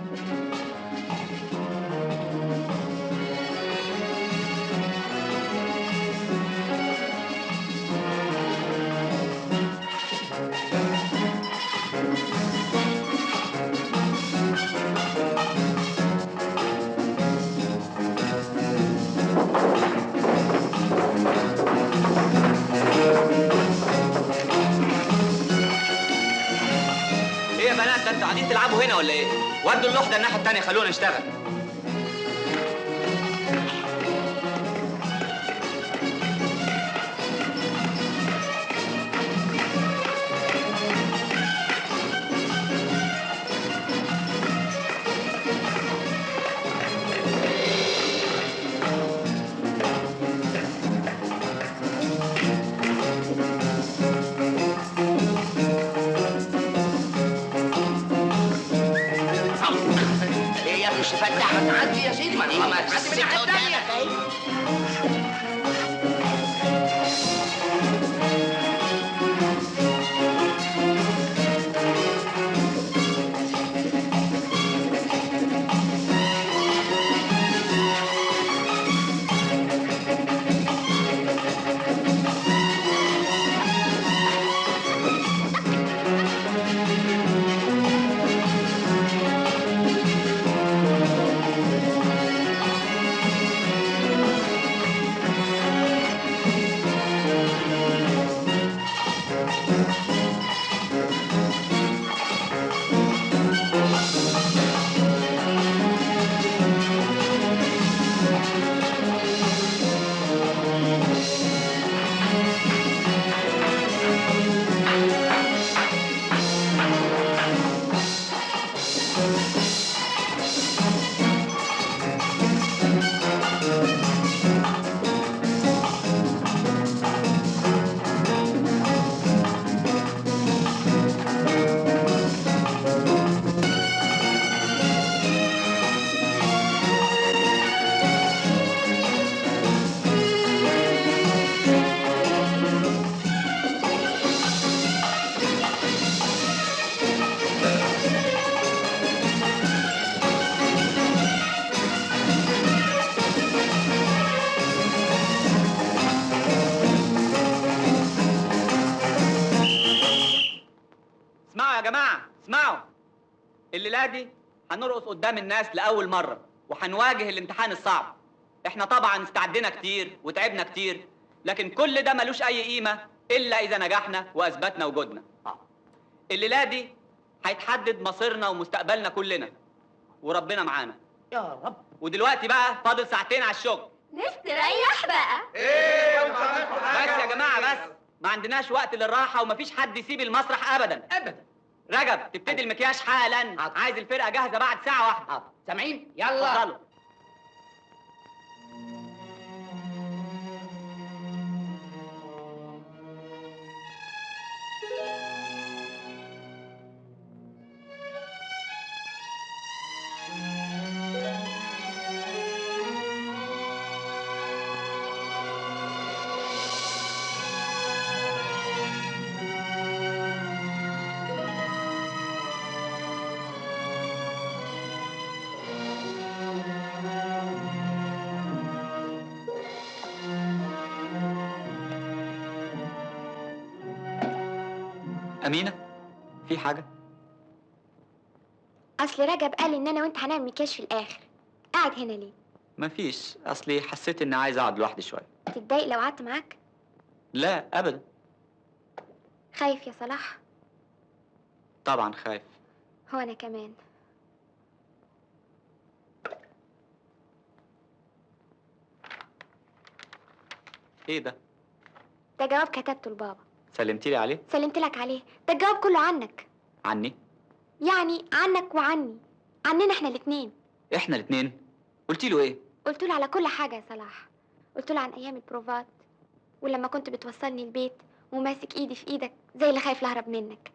ايه يا بنات، ده انتوا قاعدين تلعبوا هنا ولا ايه؟ ودوا اللوح ده الناحيه التانيه، خلونا نشتغل.
هي مش فتح هتعدي يا سيدي. ما تعدي من الناحيه الثانيه.
اسمعوا، الليله دي هنرقص قدام الناس لاول مره وهنواجه الامتحان الصعب. احنا طبعا استعدينا كتير وتعبنا كتير، لكن كل ده ملوش اي قيمه الا اذا نجحنا واثبتنا وجودنا. الليله دي هيتحدد مصيرنا ومستقبلنا كلنا، وربنا معانا
يا رب.
ودلوقتي بقى فاضل ساعتين على الشغل.
نستريح بقى.
بس يا جماعه بس، ما عندناش وقت للراحه ومفيش حد يسيب المسرح ابدا
ابدا.
رجب تبتدي المكياج حالا. عايز الفرقه جاهزه بعد ساعه واحده.
سامعين؟ يلا.
اتفضلوا. أمينة، في حاجة؟
اصل رجب قال ان انا وانت هنعمل مكياج في الاخر. قاعد هنا ليه؟
مفيش، أصلي حسيت إني عايز أقعد لوحدي شوية.
تتضايق لو قعدت معاك؟
لا أبدا.
خايف يا صلاح؟
طبعا خايف.
هو انا كمان.
إيه ده؟
ده جواب كتبته لبابا.
سلمتي لي عليه؟
سلمت لك عليه. ده الجواب كله عنك،
عني؟
يعني عنك وعني، عننا احنا الاتنين.
إحنا الاتنين؟ قلتي له إيه؟
قلت له على كل حاجه يا صلاح. قلت له عن ايام البروفات، ولما كنت بتوصلني البيت وماسك ايدي في ايدك زي اللي خايف لهرب منك،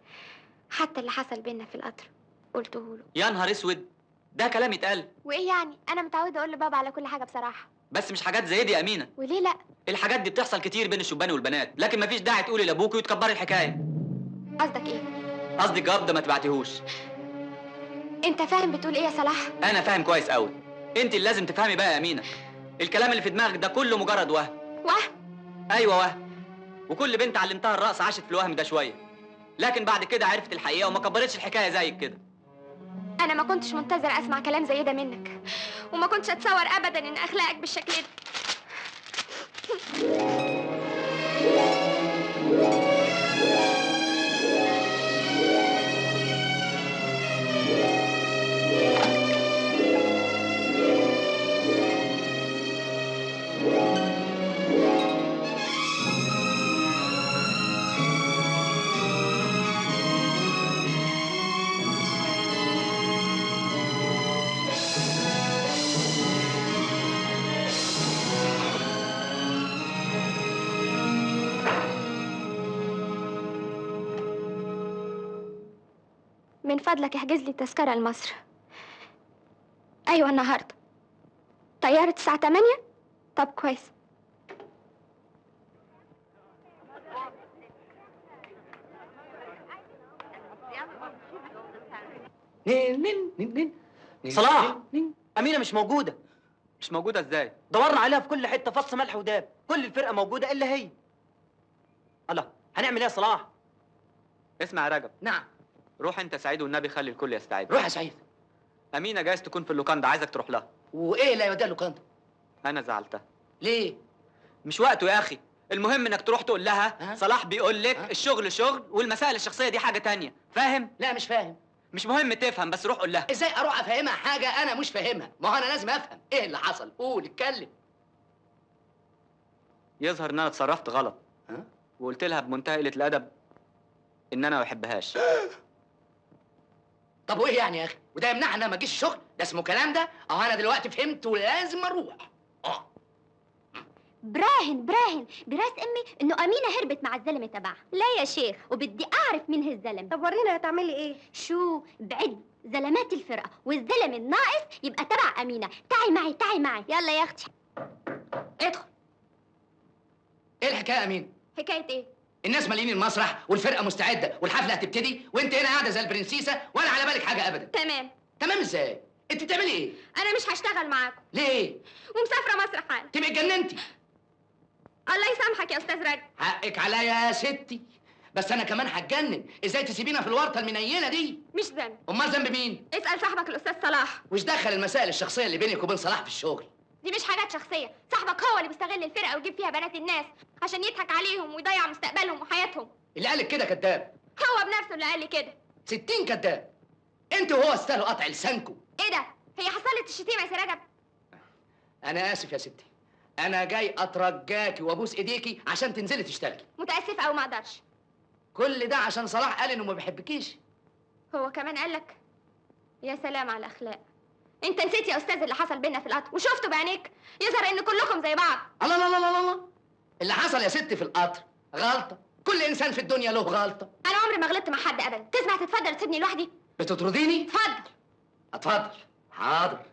حتى اللي حصل بينا في القطر قلته له.
يا نهار أسود، ده كلام يتقال.
وايه يعني؟ انا متعوده اقول لبابا على كل حاجه بصراحه.
بس مش حاجات زي دي يا أمينة.
وليه لا؟
الحاجات دي بتحصل كتير بين الشبان والبنات، لكن مفيش داعي تقولي لأبوكي وتكبري الحكاية.
قصدك ايه؟
قصدي الجواب ده ما تبعتيهوش.
انت فاهم بتقول ايه يا صلاح؟
أنا فاهم كويس قوي. أنت اللي لازم تفهمي بقى يا أمينة. الكلام اللي في دماغك ده كله مجرد وهم.
وهم؟
أيوه وهم. وكل بنت علمتها الرقص عاشت في الوهم ده شوية، لكن بعد كده عرفت الحقيقة وما كبرتش الحكاية زيك كده.
انا ما كنتش منتظر اسمع كلام زي ده منك، وما كنتش اتصور ابدا ان اخلاقك بالشكل ده. من فضلك احجز لي تذكرة لمصر. ايوه النهارده. طيارة الساعة 8؟ طب كويس.
صلاح، أمينة مش موجودة.
مش موجودة ازاي؟
دورنا عليها في كل حتة، فص ملح وداب، كل الفرقة موجودة إلا هي. الله، هنعمل إيه يا صلاح؟
اسمع يا رجب.
نعم.
روح انت سعيد والنبي خلي الكل يستعد.
روح يا سعيد.
أمينة جايز تكون في اللوكاندا، عايزك تروح لها.
وايه اللي هيوديها اللوكاندا؟
أنا زعلتها.
ليه؟
مش وقته يا أخي. المهم إنك تروح تقول لها صلاح بيقول لك الشغل شغل والمسائل الشخصية دي حاجة تانية، فاهم؟
لا مش فاهم.
مش مهم تفهم، بس روح قول لها.
ازاي اروح افهمها حاجه انا مش فاهمها؟ ما هو انا لازم افهم ايه اللي حصل. قول، اتكلم.
يظهر إن أنا اتصرفت غلط. وقلت لها بمنتهى قلة الأدب إن أنا ما بحبهاش.
طب وايه يعني يا اخي؟ وده يمنعها انها ما تجيش الشغل؟ ده اسمه كلام ده؟ اهو انا دلوقتي فهمت ولازم اروح.
براهن براس امي انه امينه هربت مع الزلمه تبعها. لا يا شيخ، وبدي اعرف مين هالزلمه. طب ورينا هتعملي ايه؟ شو بعد زلمات الفرقه، والزلم الناقص يبقى تبع امينه. تعي معي يلا يا اختي. ادخل.
ايه الحكايه يا امين؟
حكايه ايه؟
الناس مالين المسرح والفرقه مستعده والحفله هتبتدي وانت هنا قاعده زي البرنسيسه ولا على بالك حاجه ابدا.
تمام.
تمام ازاي؟ انت بتعملي ايه؟
انا مش هشتغل معاكم.
ليه؟
ومسافره مصر حالا.
تبقي اتجننتي.
الله يسامحك يا استاذ رجب.
حقك عليا يا ستي، بس انا كمان هتجنن. ازاي تسيبينا في الورطه المنيله دي؟
مش ذنب.
امال ذنب مين؟
اسال صاحبك الاستاذ صلاح.
وش دخل المسائل الشخصيه اللي بينك وبين صلاح في الشغل؟
دي مش حاجات شخصيه، صاحبك هو اللي بيستغل الفرقه ويجيب فيها بنات الناس عشان يضحك عليهم ويضيع مستقبلهم وحياتهم.
اللي قالك كده كذاب.
هو بنفسه اللي قال لي كده.
60 كذاب. انت وهو استاهلوا قطع لسانكم.
ايه ده؟ هي حصلت الشتيمه يا سي رجب؟
انا اسف يا ستي، انا جاي اترجاكي وابوس ايديكي عشان تنزلي تشتغلي.
متاسفه او ما اقدرش.
كل ده عشان صلاح قال انه ما بيحبكيش.
هو كمان قال لك؟ يا سلام على الاخلاق. انت نسيت يا استاذ اللي حصل بينا في القطر وشفته بعينيك؟ يظهر ان كلكم زي بعض.
الله لا لا لا لا، اللي حصل يا ستي في القطر غلطه. كل انسان في الدنيا له غلطه.
انا عمري ما غلطت مع حد ابدا. تسمع تتفضل تسيبني لوحدي؟
بتطرديني؟
اتفضل.
اتفضل. حاضر.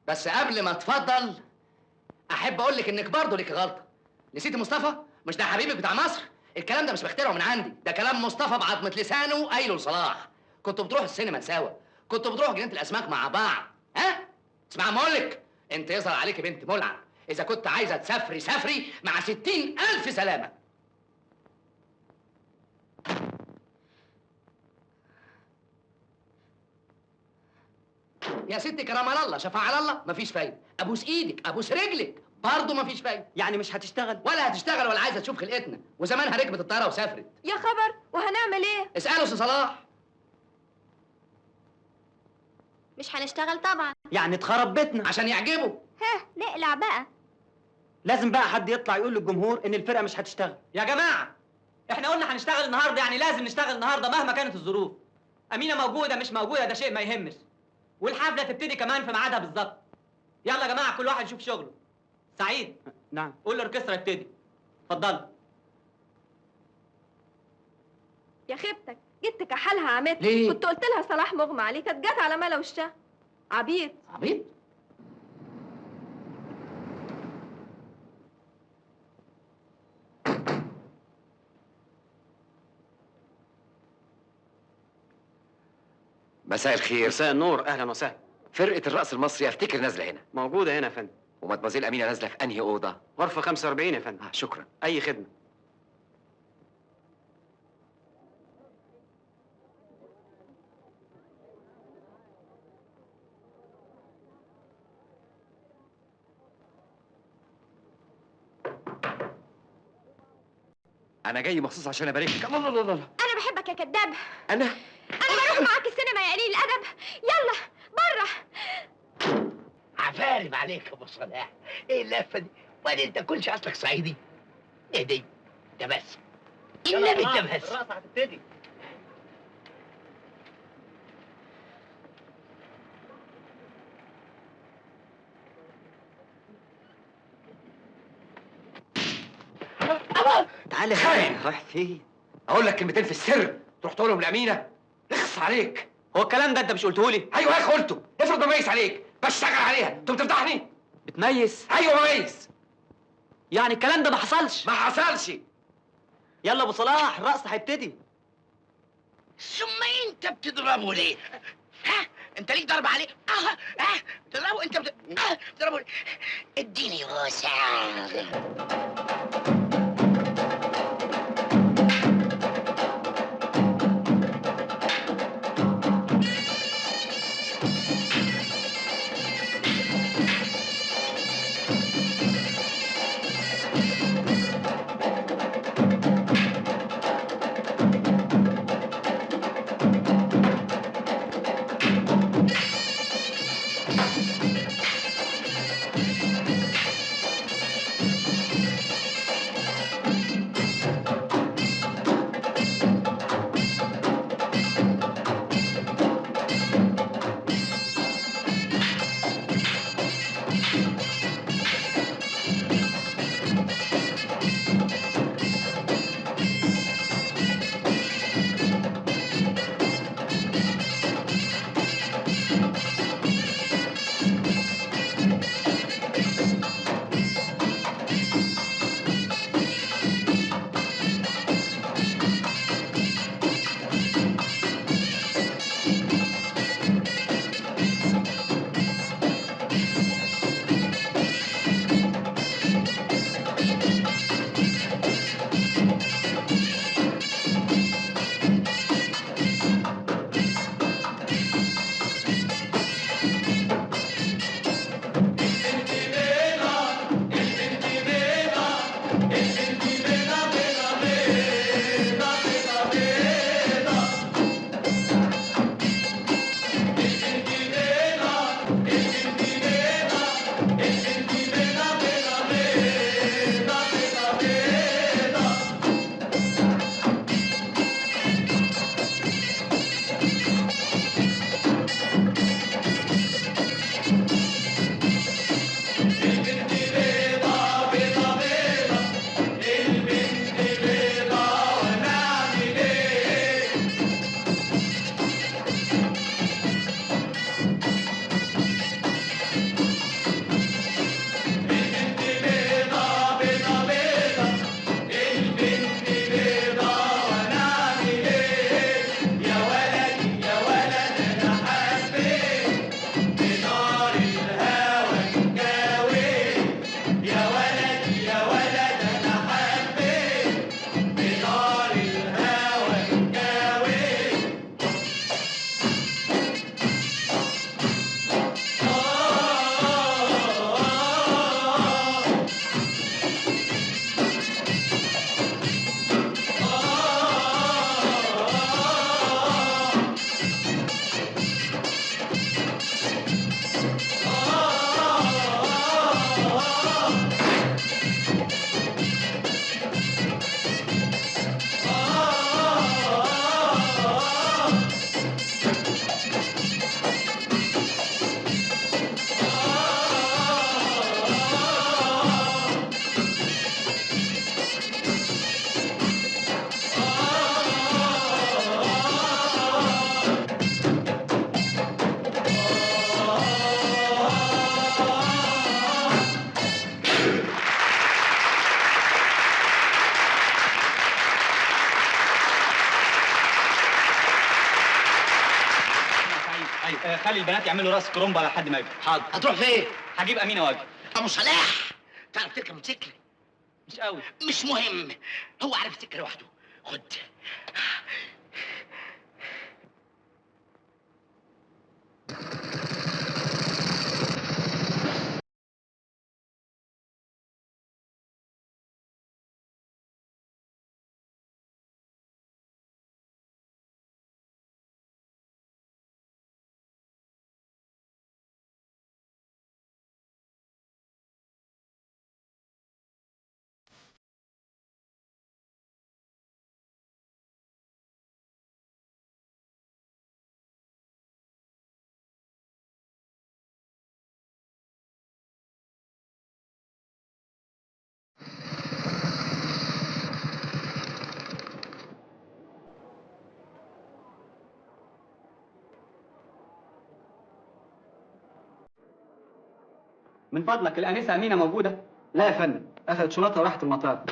بس قبل ما اتفضل احب اقول لك انك برضه ليك غلطه. نسيتي مصطفى؟ مش ده حبيبك بتاع مصر؟ الكلام ده مش بخترعه من عندي، ده كلام مصطفى بعضمة لسانه قايله لصلاح. كنتوا بتروحوا السينما سوا، كنتوا بتروحوا جنينه الاسماك مع بعض. ها؟ اسمع ما اقول لك، انت يظهر عليك بنت ملعب. اذا كنت عايزه تسافري سافري مع 60,000 سلامه. يا ستي كرم على الله شفاعة على الله، مفيش فايده. ابوس ايدك ابوس رجلك برضه مفيش فايده.
يعني مش هتشتغل؟
ولا هتشتغل ولا عايزه تشوف خلقتنا، وزمانها ركبت الطياره وسافرت.
يا خبر، وهنعمل ايه؟
اساله سي صلاح.
مش هنشتغل طبعا.
يعني اتخرب بيتنا
عشان يعجبه.
ها نقلع بقى.
لازم بقى حد يطلع يقول للجمهور ان الفرقه مش هتشتغل.
يا جماعه احنا قلنا هنشتغل النهارده، يعني لازم نشتغل النهارده مهما كانت الظروف. امينه موجوده مش موجوده ده شيء ما يهمش، والحفله تبتدي كمان في ميعادها بالظبط. يلا يا جماعه كل واحد يشوف شغله. سعيد
نعم.
قول الاوركسترا يبتدي. اتفضل.
يا خيبتك، جيت تكحلها عمتك.
ليه؟
كنت قلت لها صلاح مغمى عليه، كانت جت على ملا وشها. عبيط.
عبيط؟
مساء الخير.
مساء النور، اهلا وسهلا.
فرقة الرقص المصري افتكر نازلة هنا.
موجوده هنا يا فندم.
ومدمزيل أمينة نازلة في أنهي أوضة؟
غرفه 45 يا فندم.
شكرا.
اي خدمه.
أنا جاي مخصوص عشان أبارك لك. الله الله الله.
انا بحبك يا كداب.
أنا
بروح معاك السينما يا قليل الادب. يلا بره.
عفارب عليك يا ابو صلاح، ايه اللفه دي؟ وبعدين انت كلش اصلك صعيدي؟ ايه دي؟ ده بس النبي ده بس.
الرقصه هتبتدي.
تعالى
خاين.
رايح فين؟
أقول لك كلمتين في السر تروح تقولهم لأمينة. اخص عليك.
هو الكلام ده انت مش قلته لي؟
أيوه يا أخي قلته. افرض بميز عليك بشتغل عليها، أنت بتفضحني؟
بتميز؟
أيوه بميز.
يعني الكلام ده ما حصلش؟
ما حصلش.
يلا ابو صلاح الرقص هيبتدي.
ثم انت بتضربه ليه؟ ها؟ انت ليك ضرب عليه؟ تضربه انت بتضربه ليه؟ اديني غوسه.
ايوه خلي البنات يعملوا راس كرومبا لحد ما يجي.
حاضر. هتروح فين؟
هجيب امينه واجي.
ابو صلاح تعرف تركب موتوسيكل؟
مش قوي.
مش مهم، هو عارف يسكر لوحده. خد.
من فضلك الانسه امينه موجوده؟ لا يا فندم، اخذت شنطها وراحت المطار.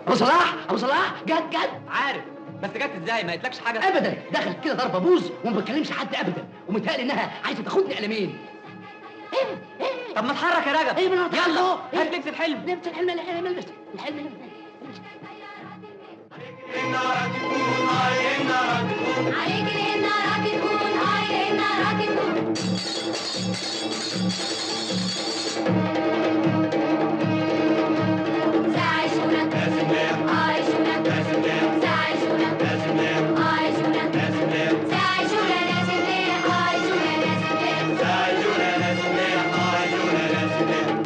ابو صلاح، ابو صلاح، جت.
عارف، بس جت ازاي؟ ما قلتلكش حاجه؟
ابدا، دخلت كده ضربه بوز وما بتكلمش حد ابدا، ومتهيألي انها عايزه تاخدني قلمين.
طب ما اتحرك يا رجب.
ايه بنات؟
يلا
اهو
هات لبس الحلم.
لبس الحلم. الحلم.
عليك النار تكون هاي النار تكون ساعشونا عايشونا ساعشونا عايشونا ساعشونا لازم ليه عايشونا لازم ليه ساعشونا لازم ليه عايشونا لازم ليه